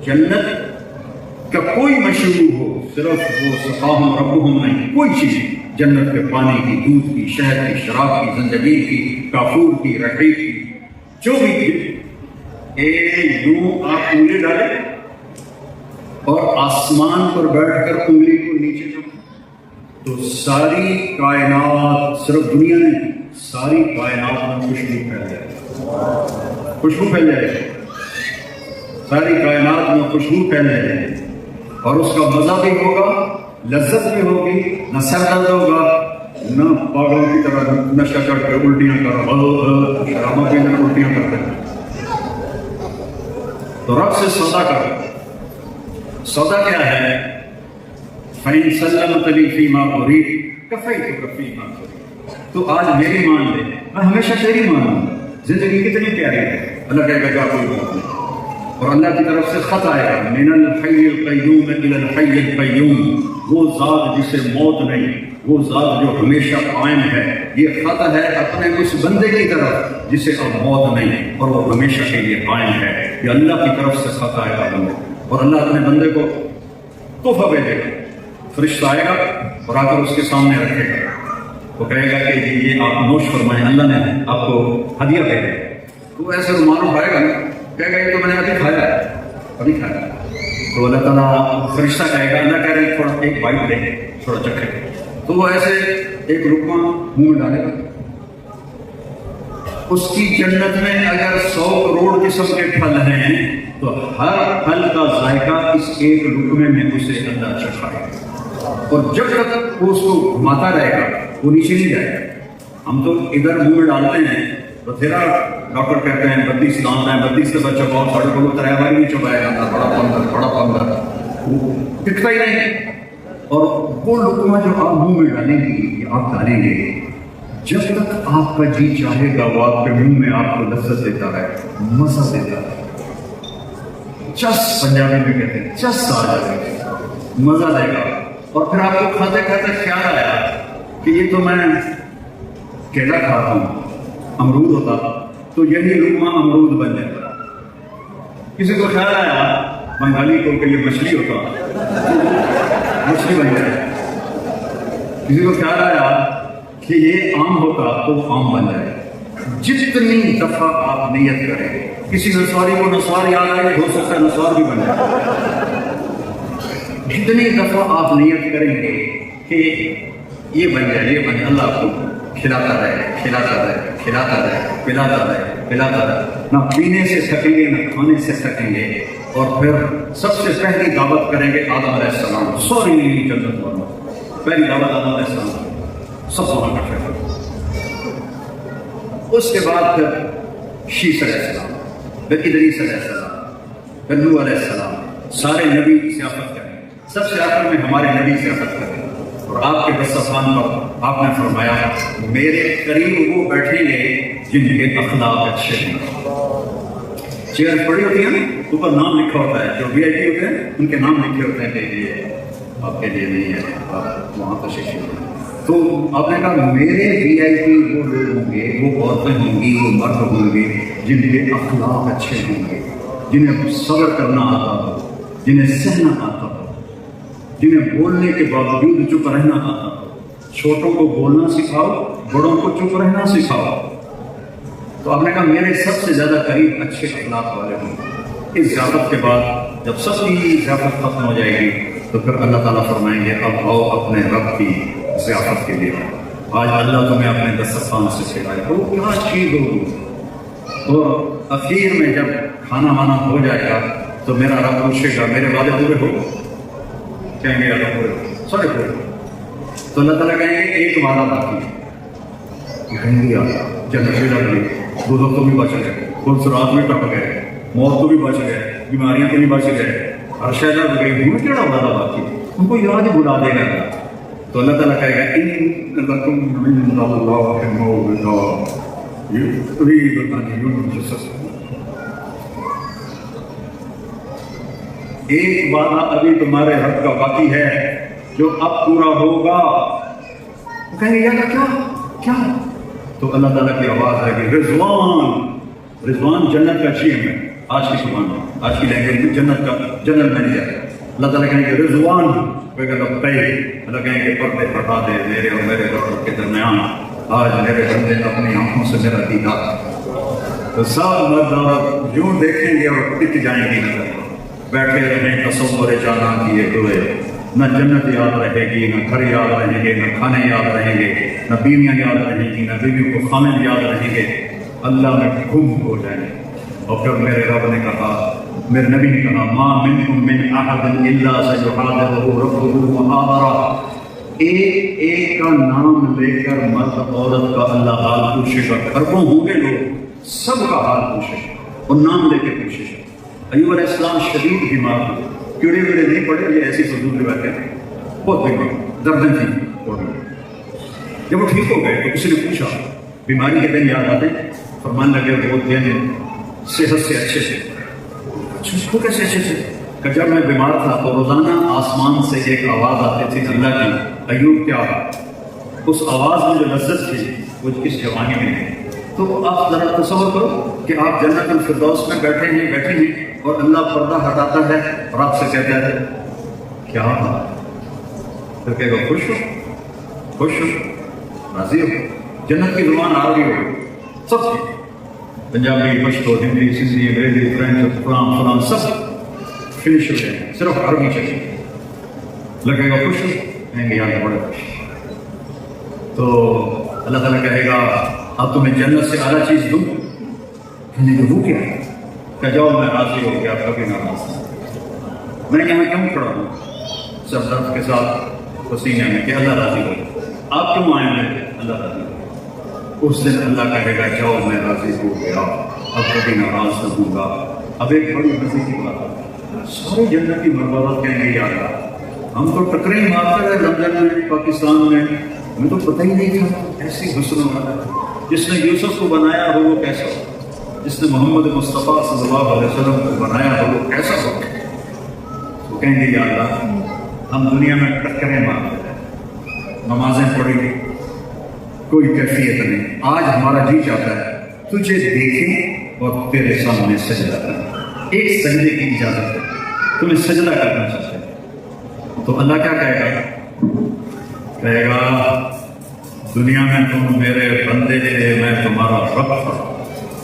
جنت کا کوئی مشروب ہو، صرف وہ سقاہم ربہم نہیں، کوئی چیز جنت کے پانی کی، دودھ کی، شہد کی، شراب کی، زنجبیل کی، کافور کی، رحیق کی، جو بھی تھی، یوں آپ انگلی ڈالیں اور آسمان پر بیٹھ کر انگلی کو نیچے تو ساری کائنات، صرف دنیا نہیں، ساری کائنات میں خوشبو پھیل جائے، خوشبو پھیل جائے، ساری کائنات میں خوشبو پھیل جائے. اور اس کا مزہ بھی ہوگا، لذت بھی ہوگی، نہ سر درد ہوگا، نہ پاگلوں کی طرح نشہ چڑھ کر الٹیاں کر، شرابہ پی کر الٹیاں کرتے ہیں. تو رب سے سودا کر. سودا کیا ہے؟ فَإِن سَلَّمْتَ لِي فِيمَا أُرِيدُ كَفَيْتُكَ فِيمَا تُرِيدُ. تو آج میری مان لے، میں ہمیشہ تیری مانوں. زندگی کتنی پیاری ہے. اللہ کہے گا کوئی بات نہیں. اور اللہ کی طرف سے خط آئے گا، من الحی القیوم الی الحی القیوم، وہ ذات جسے موت نہیں، وہ ذات جو ہمیشہ قائم ہے. یہ خط ہے اپنے اس بندے کی طرف جسے اب موت نہیں اور وہ ہمیشہ کے لیے قائم ہے. یہ اللہ کی طرف سے خط آئے گا بندے. اور اللہ اپنے بندے کو تحفہ بھیجے گا. فرشتہ آئے گا اور آ کر اس کے سامنے رکھے گا. وہ کہے گا کہ یہ آپ نوش فرمائیں، اللہ نے آپ کو ہدیہ بھیجا. تو ایسے رومان اٹھائے گا نا، کہے گا یہ تو میں نے ابھی کھایا ہے، ابھی کھایا. تو اللہ تعالیٰ فرشتہ کہے گا، اللہ کہہ رہے ہیں تھوڑا ایک بائٹ دیں گے، تھوڑا چکھے. تو وہ ایسے ایک لقمہ منہ میں ڈالے گا. اس کی جنت میں اگر 100 کروڑ قسم کے پھل ہیں تو ہر پھل کا ذائقہ اس ایک لقمے میں اسے اللہ چکھائے گا. اور جب تک وہ اس کو گھماتا رہے گا وہ نیچے نہیں جائے گا. ہم تو ادھر منہ میں ڈالتے ہیں تو پھر ڈاکٹر کہتے ہیں 32 دانت ہیں، 32 کا بچہ بہت ساڑھے کو تریا باری نہیں چبائے گا، بڑا پندر وہ دکھتا ہی نہیں. اور وہ لقمہ جو آپ منہ میں ڈالیں گے، آپ ڈالیں گے، جب تک آپ کا جی چاہے گا وہ آپ کے منہ میں آپ کو لذت دیتا ہے، مزہ دیتا ہے. چس پنجابی میں کہتے ہیں، چس آ جائے گا، مزہ دے گا. اور پھر آپ کو کھاتے کھاتے خیال آیا کہ یہ تو میں کیلا کھاتا ہوں، امرود ہوتا تو یہی لقمہ امرود بن جاتا. کسی کو خیال آیا بنگالی کو کہ یہ مچھلی ہوتا، مچھلی بن جائے. کسی کو خیال آیا کہ یہ آم ہوتا تو وہ آم بن جائے. جتنی دفعہ آپ نیت کریں، کسی نسواری کو نسوار یاد آئے، ہو سکتا ہے نسوار بھی بن جائے. جتنی دفعہ آپ نیت کریں گے کہ یہ بن جائے، یہ بن جائے، اللہ آپ کو کھلاتا رہے، کھلاتا رہے، کھلاتا رہے، پلاتا رہے، پلاتا رہے. نہ پینے سے تھکیں گے، نہ کھانے سے تھکیں گے. اور پھر سب سے پہلی دعوت کریں گے آدم علیہ السلام. سوری جنت والا پہلی دعوت آدم علیہ السلام، سب وہاں کا پھر. اس کے بعد پھر شیس علیہ السلام، پھر ادریس علیہ السلام، پھر نوح علیہ السلام. سارے نبی سیافت کریں. سب سے آخر میں ہمارے نبی سیافت کریں. اور آپ کے دسترخوان پر آپ نے فرمایا میرے قریب وہ بیٹھیں گے جن کے اخلاق اچھے ہیں. چیئر پڑی ہوتی ہیں اوپر نام لکھا ہوتا ہے, جو وی آئی پی ہوتے ہیں ان کے نام لکھے ہوتے ہیں کہ یہ آپ کے لیے نہیں ہے, آپ وہاں تشریف لائیں. تو آپ نے کہا میرے وی آئی پی وہ لوگ ہوں گے, وہ عورتیں ہوں گی, وہ مرد ہوں گے جن کے اخلاق اچھے ہوں گے, جنہیں صبر کرنا آتا ہو, جنہیں سہنا آتا ہو, جنہیں بولنے کے باوجود چپ رہنا آتا ہو. چھوٹوں کو بولنا سکھاؤ, بڑوں کو چپ رہنا سکھاؤ. تو آپ نے کہا میرے سب سے زیادہ قریب اچھے اخلاق والے ہوں. اس ضیافت کے بعد جب سب کی ضیافت ختم ہو جائے گی تو پھر اللہ تعالیٰ فرمائیں گے اب آؤ اپنے رب کی ضیافت کے لیے. آج اللہ تمہیں اپنے دسترخوان سے کھلائے, وہ کیا چیز ہوگی. اور اخیر میں جب کھانا وانا ہو جائے گا تو میرا رب پوچھے گا میرے وعدے پورے ہو, کہیں گے اللہ پورے ہو, سارے پورے ہو. تو اللہ تعالیٰ کہیں گے ایک وعدہ باقی ہے. کہیں گے جنت بھی لگ گئی, دوزخ تو بھی بچ گئے, خرسرات بھی ٹپ گئے, موت تو بھی بچ گئے, بیماریاں تو بھی بچ گئے, ہر شے لگ گئی, ہوں کیڑا وعدہ باقی. ان کو یاد ہی بلا دے گا. تو اللہ تعالیٰ کہے گا ان لکم عند اللہ موعدہ یرید ان ینجزکم. ایک وعدہ ابھی تمہارے رب کا باقی ہے جو اب پورا ہوگا. کہیں گے یا کیا کیا؟ تو اللہ تعالیٰ کی آواز ہے کہ رضوان. رضوان جنت کا چیم ہے آج کی زبان میں, آج کی لینگویج میں جنت کا جنرل مینیجر ہے. اللہ تعالیٰ کہیں گے رضوان, اللہ کہیں گے پردے ہٹا دے میرے اور میرے رب کے درمیان. آج میرے بندے اپنی آنکھوں سے میرا دیدار. تو سب مرد عورت یوں دیکھیں گے اور ٹک جائیں گے نظر. بیٹھے رہیں تصور جانا کیے ہوئے, نہ جنت یاد رہے گی, نہ گھر یاد رہیں گے, نہ کھانے یاد رہیں گے, نہ بیویاں یاد رہیں گی, نہ بیویوں کو خامد یاد رہیں گے. اللہ میں گم ہو جائیں گے. اور پھر میرے رب نے کہا, میرے نبی نے کہا ما منکم من احد الا سیحاضرہ ربہ محاضرہ. ایک ایک کا نام لے کر مرد عورت کا اللہ حال پوچھے گا. اربوں ہوں گے لوگ, سب کا حال پوچھے گا اور نام لے کے پوچھے گا. ایوب علیہ السلام شدید بیمار ہوئے, کیڑے ویڑے نہیں پڑے, یہ ایسی فضول روایتیں ہیں, بہت بیمار, دردیں تھیں. جب وہ ٹھیک ہو گئے تو کسی نے پوچھا بیماری کے دن یاد آتے؟ فرمان لگے وہ دن صحت سے اچھے سے. کو کیسے اچھے سے؟ کہ جب میں بیمار تھا تو روزانہ آسمان سے ایک آواز آتی تھی اللہ کی, ایوب کیا, اس آواز میں جو لذت تھی وہ اس جوانی میں ہے. تو آپ ذرا تصور کرو کہ آپ جنت الفردوس میں بیٹھے ہیں اور اللہ پردہ ہٹاتا ہے اور آپ سے کہتا ہے کیا بات. پھر کہے گا خوش ہو, خوش ہو, راضی ہو. جنت کی زبان آ رہی ہو سب کی, پنجابی, پشتو, ہندی, سندھی, انگریزی, فرینچ, فلاں سب فنش ہو جائے, صرف عربی چاہیے. لگے گا خوش ہو, کہیں گے یار بڑے خوش. تو اللہ تعالیٰ کہے گا اب تمہیں جنت سے اعلیٰ چیز دوں. کہنے کہ وہ کیا ہے؟ کہ جاؤ میں راضی ہو گیا, کبھی ناراض نہیں. میں یہاں کیوں کھڑا ہوں سر درد کے ساتھ پسینے میں کہ اللہ راضی ہو. آپ کیوں آئے ہیں؟ اللہ راضی ہو. اس دن اللہ کہے گا جاؤ میں راضی ہو گیا, اب کبھی ناراض نہ ہوں گا. اب ایک بڑی مزے کی بات ہے, سارے جنت کی مربوط کہیں گے یار ہم تو ٹکرے ہی مارتے رہے لندن میں, پاکستان میں, ہمیں تو پتہ ہی نہیں تھا ایسی حسن والا. جس نے یوسف کو بنایا ہو وہ کیسا ہو, جس نے محمد مصطفیٰ صلی اللہ علیہ وسلم کو بنایا ہو وہ کیسا ہو. تو کہیں گے یا اللہ ہم دنیا میں ٹکریں مارتے ہیں, نمازیں پڑھیں, کوئی کیفیت نہیں. آج ہمارا جی چاہتا ہے تجھے دیکھیں اور تیرے سامنے سجدہ کریں. ایک سجدے کی اجازت ہے, تمہیں سجدہ کرنا چاہتے ہیں. تو اللہ کیا کہے گا؟ کہے گا دنیا میں تم میرے بندے تھے, میں تمہارا رب تھا,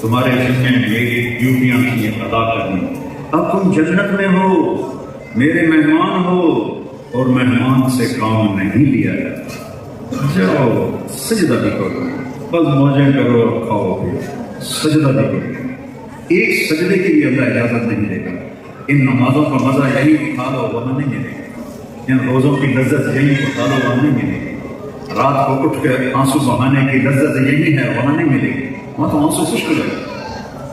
تمہارے ذمے میری ڈیوٹیاں تھیں ادا کرنی. اب تم جنت میں ہو, میرے مہمان ہو, اور مہمان سے کام نہیں لیا جاتا. جاؤ سجدہ بھی کرو, بس موجیں کرو اور کھاؤ بھی, سجدہ بھی کرو. ایک سجدے کی بھی اللہ اجازت نہیں دے گا. ان نمازوں کا مزہ یہی اٹھا لو وہاں نہیں ملے گا, ان روزوں کی لذت یہی اٹھا لو وہاں نہیں ملے گی, رات کو اٹھ کے آنسو بہانے کی لذت یہی ہے وہاں نہیں ملے گی. وہاں تو آنسو خشک ہو جائے,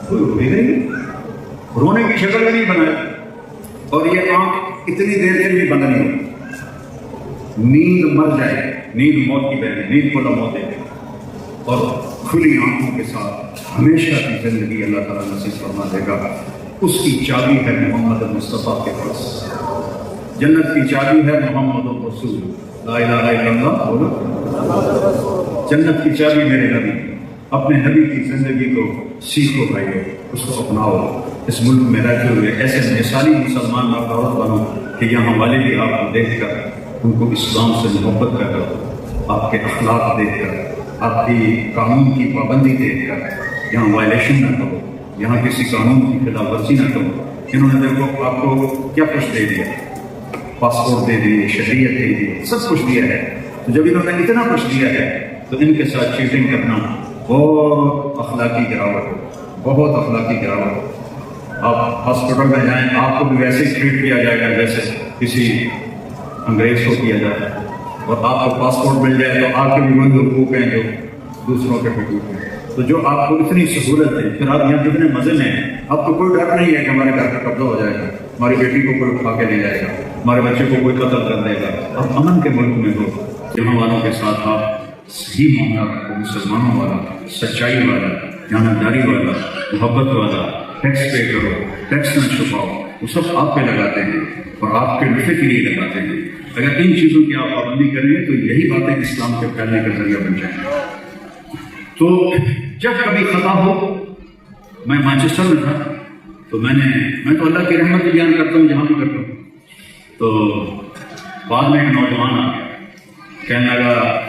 کوئی روے گا ہی, رونے کی شکل نہیں بنائے, اور یہ آنکھ اتنی دیر کے بھی بند نہیں ہوئی. نیند مر جائے، نیند موت کی بہن، نیند کو لمحہ دے دے، اور کھلی آنکھوں کے ساتھ ہمیشہ کی زندگی اللہ تعالیٰ نصیب فرما دے گا۔ اس کی چابی ہے محمد مصطفیٰ کے پاس، جنت کی چابی ہے محمد رسول، لا الہ الا اللہ بولو، جنت کی چابی میرے نبی۔ اپنے نبی کی زندگی کو سیکھو بھائیو، اس کو اپناؤ، اس ملک میں رہتے ہوئے ایسے مثالی مسلمان اور عورت بنو کہ یہاں والے بھی آپ کو دیکھ کر ان کو اسلام سے محبت کر کر، آپ کے اخلاق دیکھ کر، آپ کی قانون کی پابندی دیکھ کر یہاں وائلیشن نہ کرو، یہاں کسی قانون کی خلاف ورزی نہ کرو۔ انہوں نے دیکھو آپ کو کیا کچھ دے دیا، پاسپورٹ دے دیے، شہریت دے دی، سب کچھ دیا ہے۔ تو جب انہوں نے اتنا کچھ دیا ہے تو ان کے ساتھ چیٹنگ کرنا بہت اخلاقی گراوٹ، بہت اخلاقی گراوٹ۔ آپ ہاسپٹل میں جائیں، آپ کو بھی ویسے ہی ٹریٹ کیا جائے گا جیسے کسی انگریز کو کیا جائے گا، اور آپ کو پاسپورٹ مل جائے تو آپ کے بھی وہی حقوق ہیں جو دوسروں کے حقوق ہیں۔ تو جو آپ کو اتنی سہولت ہے، پھر آپ یہاں کتنے مزے میں ہیں، آپ کو کوئی ڈر نہیں ہے کہ ہمارے گھر کا قبضہ ہو جائے گا، ہماری بیٹی کو کوئی اٹھا کے لے جائے گا، ہمارے بچے کو کوئی قتل کر دے گا۔ آپ امن کے ملک میں ہو، یہاں والوں کے ساتھ آپ صحیح معاملہ رکھو، مسلمانوں والا، سچائی والا، دیانتداری والا، محبت والا، ٹیکس پے کرو، ٹیکس نہ چھپاؤ، وہ سب آپ پہ لگاتے ہیں اور آپ کے نفع کے لیے لگاتے ہیں۔ اگر ان چیزوں کی آپ پابندی کریں گے تو یہی باتیں اسلام کے پھیلنے کا ذریعہ بن جائیں گے۔ تو جب کبھی خطا ہو، میں مانچسٹر میں تھا تو میں تو اللہ کی رحمت بیان کرتا ہوں جہاں بھی کرتا ہوں، تو بعد میں ایک نوجوان آ گیا، کہنے لگا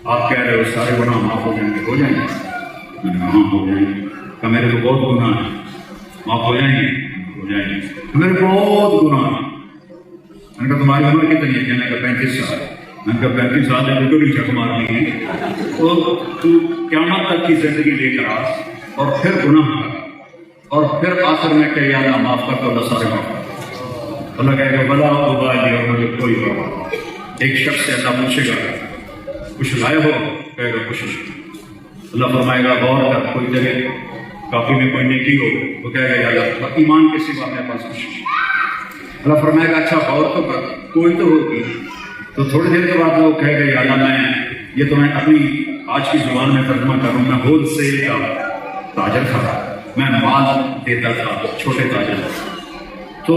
آپ کہہ رہے ہو سارے گناہ معاف ہو جائیں گے؟ ہو جائیں گے؟ میں نے کہا ہاں ہو جائیں گے۔ کہ میرے تو بہت گناہ ہیں، معاف ہو جائیں گے؟ ہو جائیں گے۔ میرے بہت گناہ ہیں۔ میں نے کہا تمہاری عمر کتنی ہے؟ کہنے کا 35 سال۔ میں نے کہا 35 سال میں تو بھی چک مارنی ہے، تو قیامت تک کی زندگی لے کر آ اور پھر گناہ کر، اور پھر آخر میں کہ یا اللہ معاف کر تو اللہ سارے معاف کر۔ اللہ کہے گا بلا ابالی، اور مجھے کوئی بات۔ ایک شخص سے اللہ پوچھے گا کچھ لائے ہو؟ کہے گا کچھ نہیں۔ اللہ فرمائے گا غور کر، کوئی جگہ کافی میں کوئی نیکی ہو، وہ کہے گا یا اللہ ایمان کے سوا میرے پاس کچھ نہیں۔ اللہ فرمائے گا اچھا غور تو کر، کوئی تو ہوگی۔ تو تھوڑی دیر کے بعد وہ کہے گا یا اللہ یہ تو میں اپنی آج کی زبان میں ترجمہ کروں، میں ہول سیل کا تاجر تھا، میں مال دیتا تھا، چھوٹے تاجر تھا۔ تو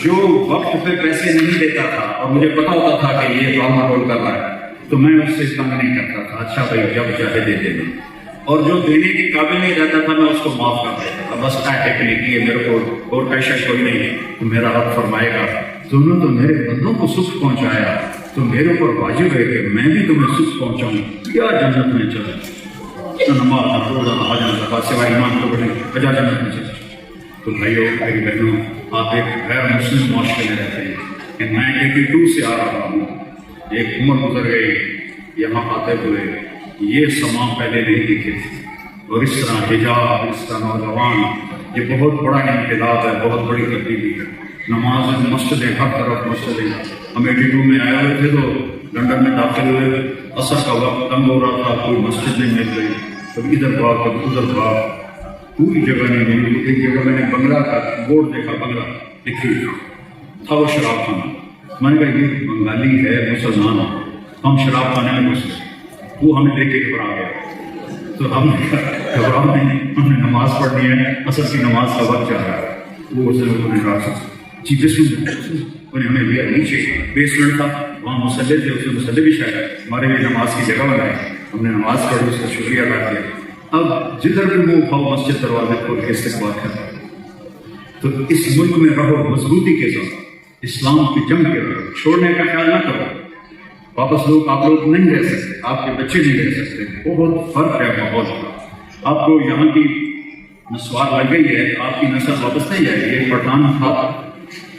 جو وقت پہ پیسے نہیں دیتا تھا اور مجھے پتا ہوتا تھا کہ یہ ڈرامہ رول کر رہا ہے تو میں اس سے تنگ نہیں کرتا تھا، اچھا بھائی جب چاہے دے دے، اور جو دینے کے قابل نہیں رہتا تھا میں اس کو معاف کر دیتا تھا، بس ٹیکنیک ہے، میرے کو اور پیشہ کوئی نہیں ہے۔ تو میرا رب فرمائے گا تم نے تو میرے بندوں کو سکھ پہنچایا، تو میرے اوپر واجب ہے کہ میں بھی تمہیں سکھ پہنچاؤں یا جنت میں چلے، نماز نہ روزہ نہ حج نہ زکات سوائے ایمان کو بڑھے بجا جنت میں چلے۔ تو بھائیو میری بہنوں، آپ ایک غیر مسلم معاشرے میں رہتے ہیں کہ میں 82 سے آ رہا ہوں، ایک عمر گزر گئی یہاں آتے ہوئے، یہ سما پہلے نہیں دیکھے تھے، اور اس طرح حجاب، اس طرح نوجوان، یہ بہت بڑا انقلاب ہے، بہت بڑی تبدیلی ہے۔ نماز مسجدیں، ہر طرف مسجدیں۔ ہم 82 میں آئے ہوئے تھے تو لنڈن میں داخل ہوئے، عصر کا وقت تنگ ہو رہا تھا، کوئی مسجد نہیں مل رہی، کبھی ادھر بھاگ کبھی ادھر بھاگ، پوری جگہ نہیں ملی۔ ایک جگہ میں نے بنگلہ کا بورڈ دیکھا، بنگلہ لکھی تھا وہ شراب خانہ۔ میں نے کہا یہ بنگالی ہے، مسلمان، ہم شراب خانے میں گھس گئے۔ وہ ہمیں دیکھ کے گھبرا گیا، تو ہم گھبراؤ نہیں، ہم نے نماز پڑھنی ہے، عصر کی نماز کا وقت چل رہا ہے۔ وہ اسے لوگوں نے کہا جی بسم اللہ، ہمیں لیا نیچے بیسمنٹ تھا، وہاں مسلح تھے، اس میں مسلح بھی شاید ہمارے لیے نماز کی جگہ بنائی، ہم نے نماز پڑھی، اس کا شکریہ ادا کیا۔ اب جدھر بھی منہ کھاؤ مسجد دروازے کھول کے استقبال کرتا۔ تو اس ملک میں رہو مضبوطی کے ساتھ، اسلام کی جنگ کے رہو، چھوڑنے کا خیال نہ کرو۔ واپس آپ لوگ نہیں رہ سکتے، آپ کے بچے نہیں رہ سکتے، بہت فرق ہے ماحول کا۔ آپ کو یہاں کی نسوار لگ گئی ہے، آپ کی نسل واپس نہیں جائے گی۔ ایک پٹھان تھا،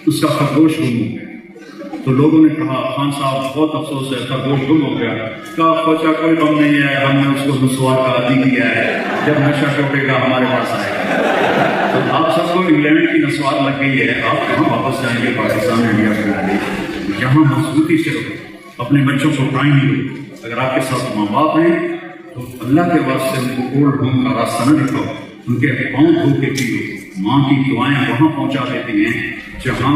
اس کا خرگوش گم ہو گیا، تو لوگوں نے کہا خان صاحب بہت افسوس ہے، خرگوش گم ہو گیا۔ کہا خواجہ کوئی غم نہیں ہے، ہم نے اس کو نسوار کا عادی کیا ہے، جب نشہ ٹوٹے گا ہمارے پاس آئے گا۔ تو آپ سب کو انگلینڈ کی نسوار لگ گئی ہے، آپ کہاں واپس جائیں گے پاکستان، انڈیا کو؟ یہاں مضبوطی سے رہو، اپنے بچوں کو ٹائم دو۔ اگر آپ کے ساتھ ماں باپ ہیں تو اللہ کے واسطے ان کو اولڈ ہوم کا راستہ نہ دکھاؤ، ان کے پاؤں دھو کے پیو۔ ماں کی دعائیں وہاں پہنچا دیتی ہیں جہاں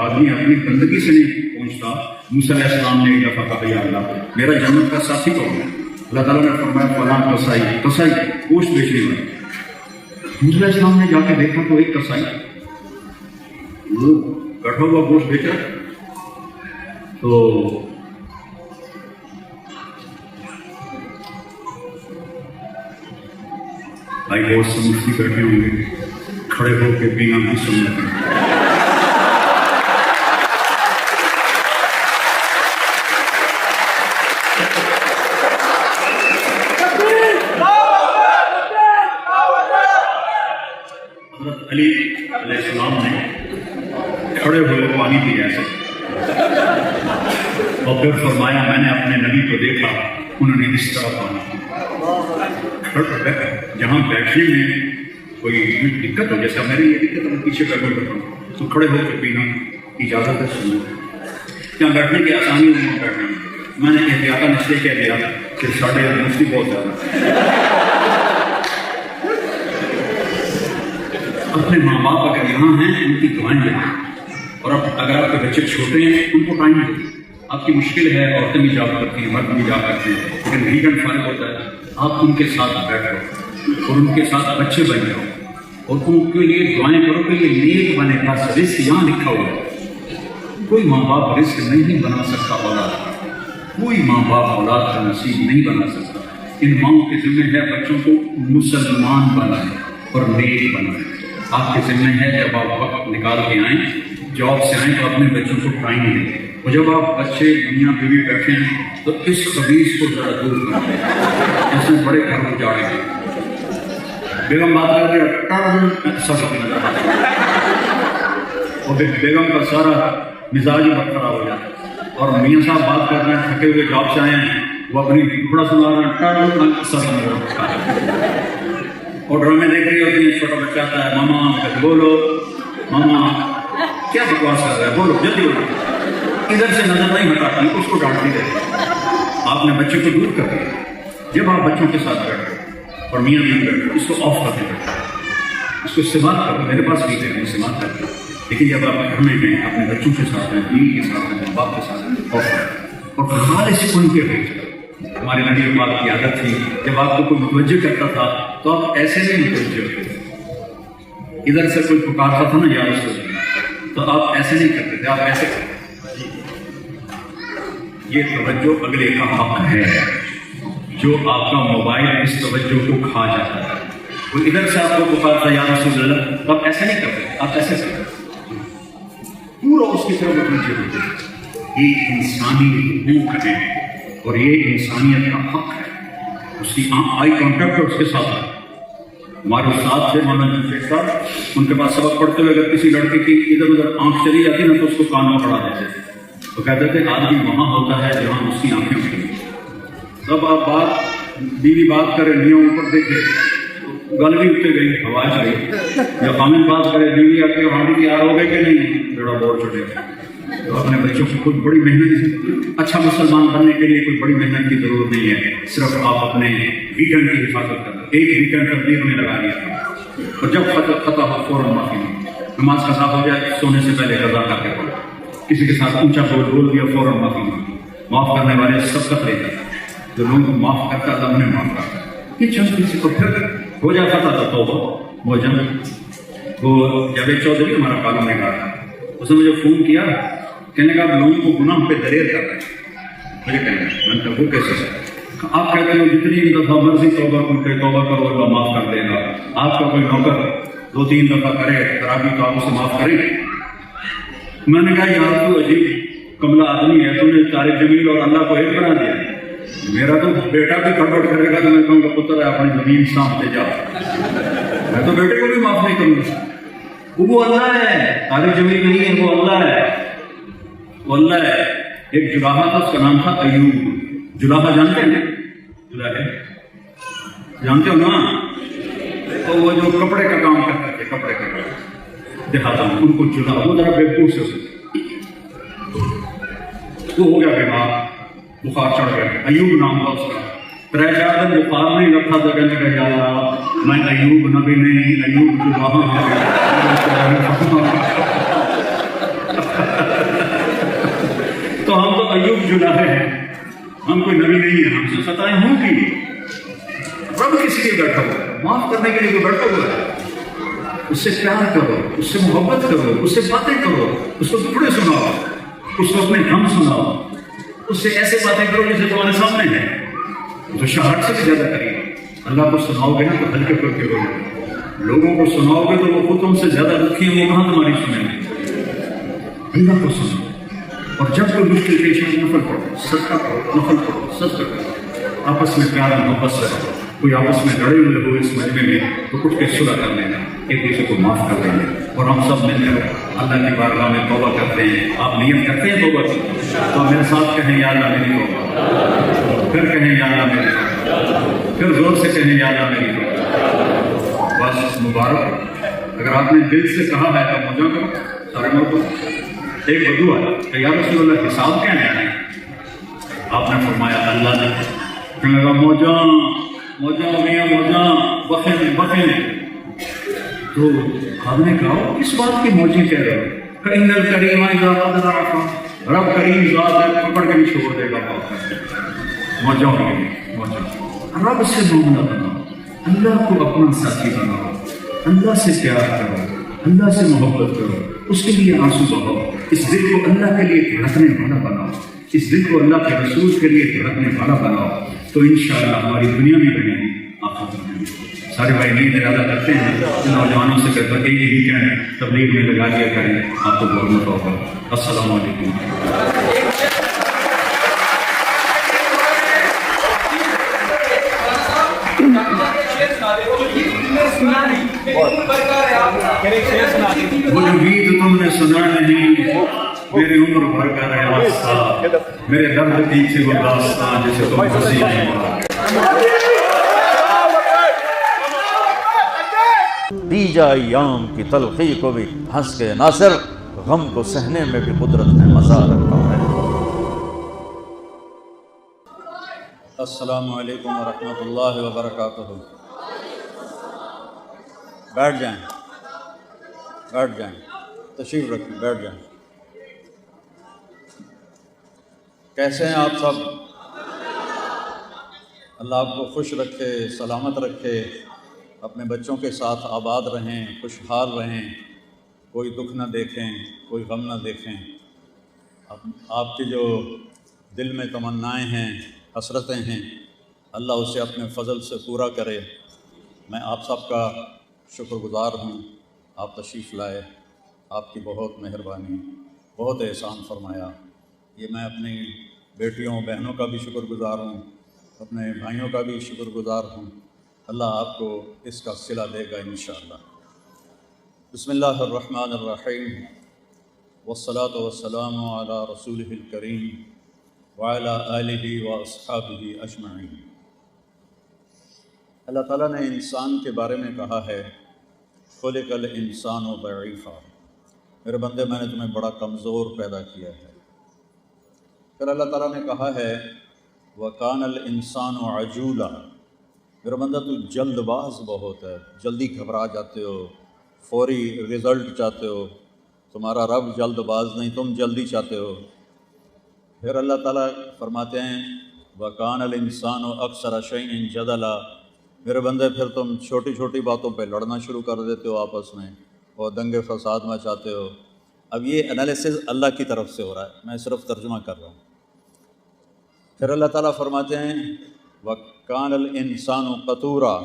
آدمی اپنی بندگی سے نہیں پہنچتا، موسیٰ علیہ السلام نے ایک دفعہ کہا یا اللہ میرا جنت کا ساتھی کون ہے؟ اللہ تعالیٰ نے فرمایا فلاں کسائی گوشت بیچنے والا۔ موسیٰ علیہ السلام نے جا کے دیکھا تو ایک کسائی وہ کٹا ہوا گوشت بیچا، تو بھائی بہت سے مفتی بیٹھے ہوں گے، کھڑے ہو کے بینا بھی سننا۔ حضرت علی علیہ السلام نے کھڑے ہوئے پانی پیا ایسے، اور پھر فرمایا میں نے اپنے نبی کو دیکھا انہوں نے اس طرح پانی پیا۔ جہاں بیٹھنے میں کوئی دقت ہو، جیسا میری یہ دقت ہے پیچھے بیٹھ کرتا ہوں تو کھڑے ہو کے پینا اجازت ہے سنو، جہاں بیٹھنے کی آسانی نہیں بیٹھنا۔ میں نے احتیاطاً اس لیے کہہ دیا کہ ساڑھے مفتی بہت زیادہ اپنے ماں باپ اگر یہاں ہیں ان کی دعائیں لیں، اور اب اگر آپ کے بچے چھوٹے ہیں ان کو ٹائم دیں۔ آپ کی مشکل ہے، عورتیں بھی جاب کرتی ہیں، مرد بھی جاب کرتے ہیں، لیکن ویکینڈ فارغ ہوتا ہے، آپ ان کے ساتھ بیٹھو اور ان کے ساتھ بچے بن جاؤ اور ان کے لیے دعائیں کرو کہ یہ نیک بنے گا۔ رزق یہاں لکھا ہوا ہے، کوئی ماں باپ رزق نہیں بنا سکتا اولاد، کوئی ماں باپ اولاد کا نصیب نہیں بنا سکتا۔ ان ماؤں کے ذمہ ہے بچوں کو مسلمان بنائیں اور نیک بنائیں۔ آپ کے ذمہ ہے جب آپ وقت نکال کے آئیں، جاب سے آئیں تو اپنے بچوں کو ٹائم دیں، اور جب آپ بچے میاں بیوی بیٹھے ہیں تو اس خبیث کو ذرا دور کر دیں، اس میں بڑے گھر کو جاڑیں گے۔ بیگم بات کر کے اور بیگم کا سارا مزاج ہی بد خراب ہو جاتا ہے، اور میاں صاحب بات کر رہے ہیں تھکے ہوئے جاب سے آئے ہیں، وہ اپنی ٹکڑا سنا رہے ہیں اور ڈرامے دیکھ رہی ہوتی ہیں۔ چھوٹا بچہ آتا ہے ماما بولو، ماما کیا بکواس کر رہا ہے، بولو جلدی بولو، ادھر سے نظر نہیں ہٹاتی، اس کو ڈانٹتی رہتی۔ آپ نے بچے کو دور کر دیا۔ جب آپ بچوں کے ساتھ بیٹھو اور میاں بیوی بیٹھو، اس کو آف کر کے بیٹھو، اس کو استعمال کرو، میرے پاس بھی ہے استعمال کرتے، لیکن جب آپ گھر میں ہیں اپنے بچوں کے ساتھ ہیں، بیوی کے ساتھ ہیں، باپ کے ساتھ ہیں، آف کرو اور خالص ان کے بیچ۔ ہمارے نبی پاک کی عادت تھی جب آپ کو کوئی متوجہ کرتا تھا تو آپ ایسے نہیں متوجہ ہوتے، ادھر سے کوئی پکارتا تھا نا یا رسول اللہ تو آپ ایسے نہیں کرتے تھے، آپ ایسے کرتے۔ یہ توجہ اگلے کا حق ہے، جو آپ کا موبائل اس توجہ کو کھا جاتا ہے۔ کوئی ادھر سے آپ کو پکارتا یا رسول اللہ تو آپ ایسے نہیں کرتے، آپ ایسے کرتے، پورا اس کی طرف متوجہ ہوتے۔ یہ انسانی حقوق ہے اور یہ انسانیت کا حق ہے، اس کی آئی کانٹیکٹ اس کے ساتھ ہے۔ ہمارے استاد تھے مولانا شیخ صاحب، ان کے پاس سبق پڑھتے ہوئے اگر کسی لڑکے کی ادھر ادھر آنکھ چلی جاتی نا تو اس کو کان میں پڑھا دیتے تھے، تو کہتے تھے آدمی وہاں ہوتا ہے جہاں اس کی آنکھیں اٹھیں۔ تب آپ بات بیوی بات کرے میاں اوپر دیکھے گل بھی اتنے گئی، آواز گئی، یا خامن بات کرے بیوی آ کے ہانڈی تیار ہو گئے کہ نہیں، بیڑا بور چڑھے۔ تو اپنے بچوں کو کوئی بڑی محنت، اچھا مسلمان بننے کے لیے کوئی بڑی محنت کی ضرورت نہیں ہے، صرف آپ اپنے ویکینڈ کی حفاظت کریں۔ ایک ویکینڈ تبدیل میں لگا دیا اور جب فتح ہو فوراً معافی، نماز قضا ہو جائے سونے سے پہلے قضا کر کے پڑھو، کسی کے ساتھ اونچا بول دیا فوراً معافی مانگو۔ معاف کرنے والے سبقت لیتا ہے، جو لوگوں کو معاف کرتا ہے انہیں معاف کرتا ہے۔ یہ چند کسی کو پھر ہو جاتا تھا توبہ وہ جب وہ جاوید چودھری ہمارا کالم نگار تھا، اس نے مجھے فون کیا، کہنے کا آپ لوگوں کو گناہ پہ دلیر کر رہے ہیں۔ مجھے کہنا میں نے کہا وہ کیسے ہے؟ آپ کہتے ہیں جتنی دفعہ مرضی توبہ کرو اللہ معاف کر دے گا۔ آپ کا کوئی نوکر 2-3 دفعہ کرے خرابی تو آپ اسے معاف کریں۔ میں نے کہا یار تو عجیب کملا آدمی ہے، تم نے طارق جمیل اور اللہ کو ایک بنا دیا۔ میرا تو بیٹا بھی کھٹپٹ کرے گا تو میں کہوں گا پتر ہے اپنی زمین سانپتے جاؤ، میں تو بیٹے کو بھی معاف نہیں کروں گا۔ وہ اللہ ہے، طارق جمیل نہیں ہے، وہ اللہ ہے، وہ اللہ ہے۔ ایک جلاحہ تھا، اس کا نام تھا ایوب۔ جلاحہ جانتے ہیں؟ جلاحہ جانتے ہو نا؟ تو وہ جو کپڑے کا کام کرتے تھے، کپڑے کا کام دیہاتا ہوں ان کو جلاحہ، وہ ذرا بیوقوف سے وہ ہو گیا بیمار، بخار چڑھ گیا، ایوب نام تھا اس کا۔ 3-4 دن بخار نہیں لگتا تھا، کہنے کا یا اللہ میں ایوب نبی نہیں، ایوب جلاحہ ہم تو ایوب جلاہے ہیں، ہم کوئی نبی نہیں ہے، ہم سے خطائیں ہوں گی۔ رب کس لیے بیٹھا ہوا ہے؟ معاف کرنے کے لیے کوئی بیٹھا ہوا ہے؟ اس سے پیار کرو، اس سے محبت کرو، اس سے باتیں کرو، اس کو ٹکڑے سناؤ، اس کو اپنے غم سناؤ، اس سے ایسے باتیں کرو جیسے تمہارے سامنے ہیں، تو شہر سے بھی زیادہ کریں۔ اللہ کو سناؤ گے نا تو ہلکے پھلکے ہو گے، لوگوں کو سناؤ گے تو وہ خود تم سے زیادہ دکھی ہیں، وہ کہاں تمہاری سنیں گے؟ اللہ کو سنو، اور جب کوئی مشکل پیش آئے نفل پڑھو، صدقہ پڑھو، نفل پڑھو، صدقہ کرو، آپس میں پیار محبت سے رہو۔ کوئی آپس میں لڑے ہوئے ہو اس مجمع میں تو اٹھ کے صلح کر لینا، ایک دوسرے کو معاف کر دیں گے، اور ہم سب مل کر اللہ کی بارگاہ میں توبہ کرتے ہیں۔ آپ نیت کرتے ہیں توبہ کی؟ تو میرے ساتھ کہیں یا اللہ میری توبہ، پھر کہیں یا اللہ میری توبہ، پھر زور سے کہیں یا اللہ میری توبہ۔ بس مبارک، اگر آپ نے دل سے کہا ہے تو مجھے کرو سارے مردوں۔ ایک بدو ہے کہ یا رسول اللہ حساب کیا لینا ہے؟ آپ نے فرمایا اللہ نے کہنے لگا موجاں میاں موجاں بخیں تو آپ نے کہا کس بات کی موجیں کہہ رہے ہو؟ کہ ان الکریم اذا قد ضعف، رب کریم ذات ہے، پکڑ کے نہیں چھوڑ دے گا۔ موجاں رب سے معاملہ بناؤ، اللہ کو اپنا ساتھی بناؤ، اللہ سے پیار کرو، اللہ سے محبت کرو، اس کے لیے آنسو بہاؤ، اس دل کو اللہ کے لیے دھڑکنے والا بناؤ، اس دل کو اللہ کے رسول کے لیے دھڑکنے والا بناؤ، تو انشاءاللہ ہماری دنیا میں بنے گی، آخرت میں بنے گی۔ سارے بھائی نیند ارادہ کرتے ہیں، نوجوانوں سے کہتا کہ یہی کہیں تبلیغ میں لگا دیا کریں، آپ کو بہت موقع ہوگا۔ السلام علیکم۔ وہ جو گیت تم نے سنا نہیں، میری عمر بھر کا رہا راستہ، میرے درد پیچھے وہ داستان جسے تم ہنسی نہیں مارا۔ دی جا ایام کی تلخی کو بھی ہنس کے ناصر، غم کو سہنے میں بھی قدرت نے مزہ رکھا ہے۔ السلام علیکم ورحمۃ اللہ وبرکاتہ۔ بیٹھ جائیں، بیٹھ جائیں، تشریف رکھیں، بیٹھ جائیں۔ کیسے ہیں آپ سب؟ اللہ آپ کو خوش رکھے، سلامت رکھے، اپنے بچوں کے ساتھ آباد رہیں، خوشحال رہیں، کوئی دکھ نہ دیکھیں، کوئی غم نہ دیکھیں۔ آپ کی جو دل میں تمنائیں ہیں، حسرتیں ہیں، اللہ اسے اپنے فضل سے پورا کرے۔ میں آپ سب کا شکر گزار ہوں، آپ تشریف لائے، آپ کی بہت مہربانی، بہت احسان فرمایا۔ یہ میں اپنی بیٹیوں بہنوں کا بھی شکر گزار ہوں، اپنے بھائیوں کا بھی شکر گزار ہوں۔ اللہ آپ کو اس کا صلہ دے گا انشاءاللہ۔ بسم اللہ الرحمن الرحیم، والصلاة والسلام علی رسولہ الکریم وعلی آلہ واصحابہ اجمعین۔ اللہ تعالیٰ نے انسان کے بارے میں کہا ہے خلق الانسان ضعیفا، میرے بندے میں نے تمہیں بڑا کمزور پیدا کیا ہے۔ پھر اللہ تعالیٰ نے کہا ہے وَكَانَ الْإِنسَانُ عَجُولًا، میرا بندہ تو جلد باز بہت ہے، جلدی گھبرا جاتے ہو، فوری رزلٹ چاہتے ہو، تمہارا رب جلد باز نہیں، تم جلدی چاہتے ہو۔ پھر اللہ تعالیٰ فرماتے ہیں وَكَانَ الْإِنسَانُ أَكْثَرَ شَيْءٍ جَدَلًا، میرے بندے پھر تم چھوٹی چھوٹی باتوں پہ لڑنا شروع کر دیتے ہو آپس میں، اور دنگے فساد مچاتے ہو۔ اب یہ انالیسز اللہ کی طرف سے ہو رہا ہے، میں صرف ترجمہ کر رہا ہوں۔ پھر اللہ تعالیٰ فرماتے ہیں وَكَانَ الْإِنسَانُ قَتُورًا،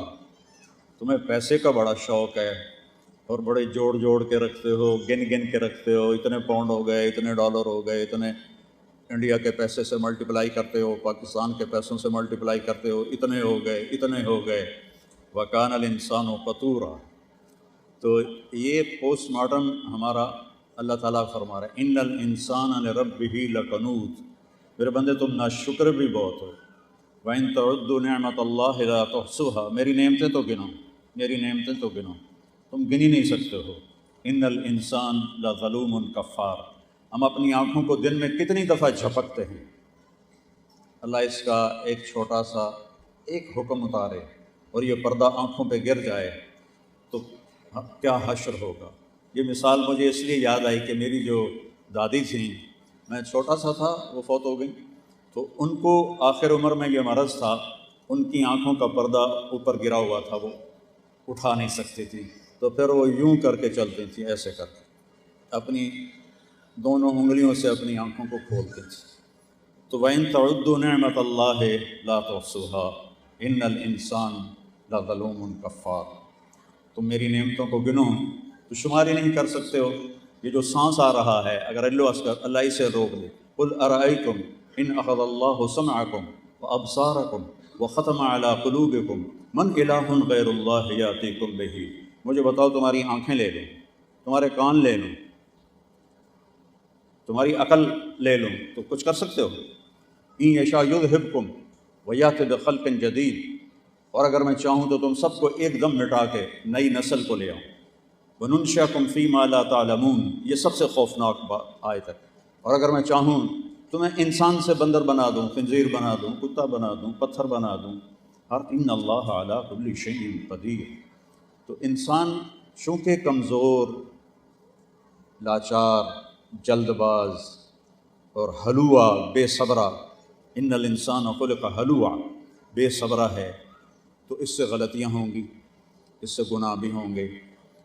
تمہیں پیسے کا بڑا شوق ہے اور بڑے جوڑ جوڑ کے رکھتے ہو، گن گن کے رکھتے ہو، اتنے پاؤنڈ ہو گئے، اتنے ڈالر ہو گئے، اتنے انڈیا کے پیسے سے ملٹیپلائی کرتے ہو، پاکستان کے پیسوں سے ملٹیپلائی کرتے ہو، اتنے ہو گئے، اتنے ہو گئے۔ وَكَانَ الْإِنسَانُ قَتُورًا، تو یہ پوسٹ مارٹم ہمارا اللہ تعالیٰ فرما رہے ہیں اِنَّ الْإِنسَانَ لِرَبِّهِ لَقَنُوطٌ، میرے بندے تم ناشکر بھی بہت ہو۔ وَإِن تَعُدُّوا نِعْمَةَ اللَّهِ لَا تُحْصُوهَا، میری نعمتیں تو گنو، میری نعمتیں تو گنو، تم گن ہی نہیں سکتے ہو۔ إِنَّ الْإِنسَانَ لَظَلُومٌ كَفَّارٌ، ہم اپنی آنکھوں کو دن میں کتنی دفعہ جھپکتے ہیں۔ اللہ اس کا ایک چھوٹا سا ایک حکم اتارے اور یہ پردہ آنکھوں پہ گر جائے تو کیا حشر ہوگا۔ یہ مثال مجھے اس لیے یاد آئی کہ میری جو دادی تھیں میں چھوٹا سا تھا وہ فوت ہو گئی، تو ان کو آخر عمر میں یہ مرض تھا، ان کی آنکھوں کا پردہ اوپر گرا ہوا تھا، وہ اٹھا نہیں سکتی تھی، تو پھر وہ یوں کر کے چلتی تھی، ایسے کر کے اپنی دونوں انگلیوں سے اپنی آنکھوں کو کھولتی تھی۔ تو وَإِن تَعُدُّوا نِعْمَةَ اللَّهِ لَا تُحْصُوهَا إِنَّ الْإِنسَانَ لَظَلُومٌ كَفَّارٌ، تم میری نعمتوں کو گنو تو شمار ہی نہیں کر سکتے ہو، یہ جو سانس آ رہا ہے اگر اللہ اسے روک دے، قُلْ أَرَأَيْتُمْ إِنْ أَخَذَ اللَّهُ سَمْعَكُمْ وَأَبْصَارَكُمْ وَخَتَمَ عَلَى قُلُوبِكُمْ مَنْ إِلَٰهٌ غَيْرُ اللَّهِ يَأْتِيكُمْ بِهِ، مجھے بتاؤ تمہاری آنکھیں لے لوں، تمہارے کان لے لوں، تمہاری عقل لے لوں تو کچھ کر سکتے ہو؟ ان یشاء یذہبکم ویأتی بخلق جدید، اور اگر میں چاہوں تو تم سب کو ایک دم مٹا کے نئی نسل کو لے آؤں۔ وننشئکم فیما لا تعلمون، یہ سب سے خوفناک آیت ہے۔ اور اگر میں چاہوں تو میں انسان سے بندر بنا دوں، خنزیر بنا دوں، کتا بنا دوں، پتھر بنا دوں، ان اللہ علی کل شیء قدیر۔ تو انسان چونکہ کمزور، لاچار، جلد باز اور ہلوعا، بے صبرہ، ان الانسان خلق ہلوعا، بے صبرہ ہے، تو اس سے غلطیاں ہوں گی، اس سے گناہ بھی ہوں گے،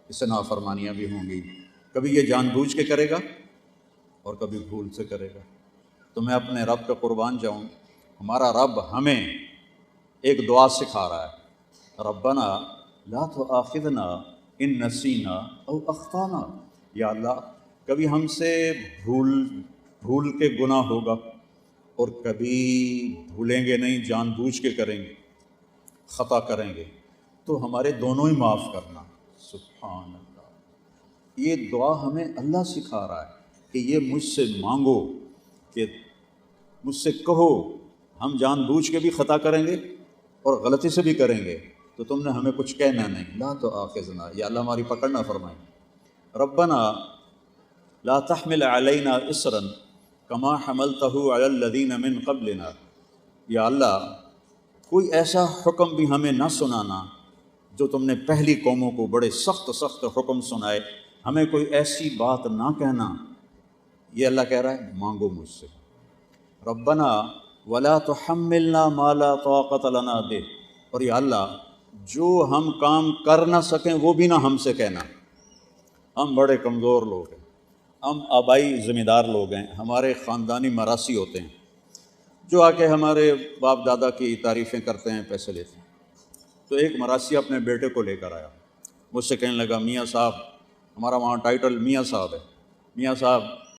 اس سے نافرمانیاں بھی ہوں گی، کبھی یہ جان بوجھ کے کرے گا اور کبھی بھول سے کرے گا۔ تو میں اپنے رب پہ قربان جاؤں، ہمارا رب ہمیں ایک دعا سکھا رہا ہے، ربنا لا تؤاخذنا ان نسینا او اخطانا، یا اللہ کبھی ہم سے بھول کے گناہ ہوگا اور کبھی بھولیں گے نہیں، جان بوجھ کے کریں گے، خطا کریں گے، تو ہمارے دونوں ہی معاف کرنا۔ سبحان اللہ، یہ دعا ہمیں اللہ سکھا رہا ہے کہ یہ مجھ سے مانگو، کہ مجھ سے کہو، ہم جان بوجھ کے بھی خطا کریں گے اور غلطی سے بھی کریں گے، تو تم نے ہمیں کچھ کہنا نہیں، لا تؤاخذنا، یا اللہ ہماری پکڑ نہ فرمائیں۔ ربنا لا تحمل علینا اصرا کما حملتہ علی الذین من قبلنا، یا اللہ کوئی ایسا حکم بھی ہمیں نہ سنانا جو تم نے پہلی قوموں کو بڑے سخت سخت حکم سنائے، ہمیں کوئی ایسی بات نہ کہنا۔ یہ اللہ کہہ رہا ہے مانگو مجھ سے۔ ربنا ولا تحملنا ما لا طاقت لنا به، اور یا اللہ جو ہم کام کر نہ سکیں وہ بھی نہ ہم سے کہنا۔ ہم بڑے کمزور لوگ ہیں، ہم آبائی ذمہ دار لوگ ہیں، ہمارے خاندانی مراثی ہوتے ہیں جو آ کے ہمارے باپ دادا کی تعریفیں کرتے ہیں، پیسے لیتے ہیں۔ تو ایک مراثی اپنے بیٹے کو لے کر آیا، مجھ سے کہنے لگا میاں صاحب، ہمارا وہاں ٹائٹل میاں صاحب ہے، میاں صاحب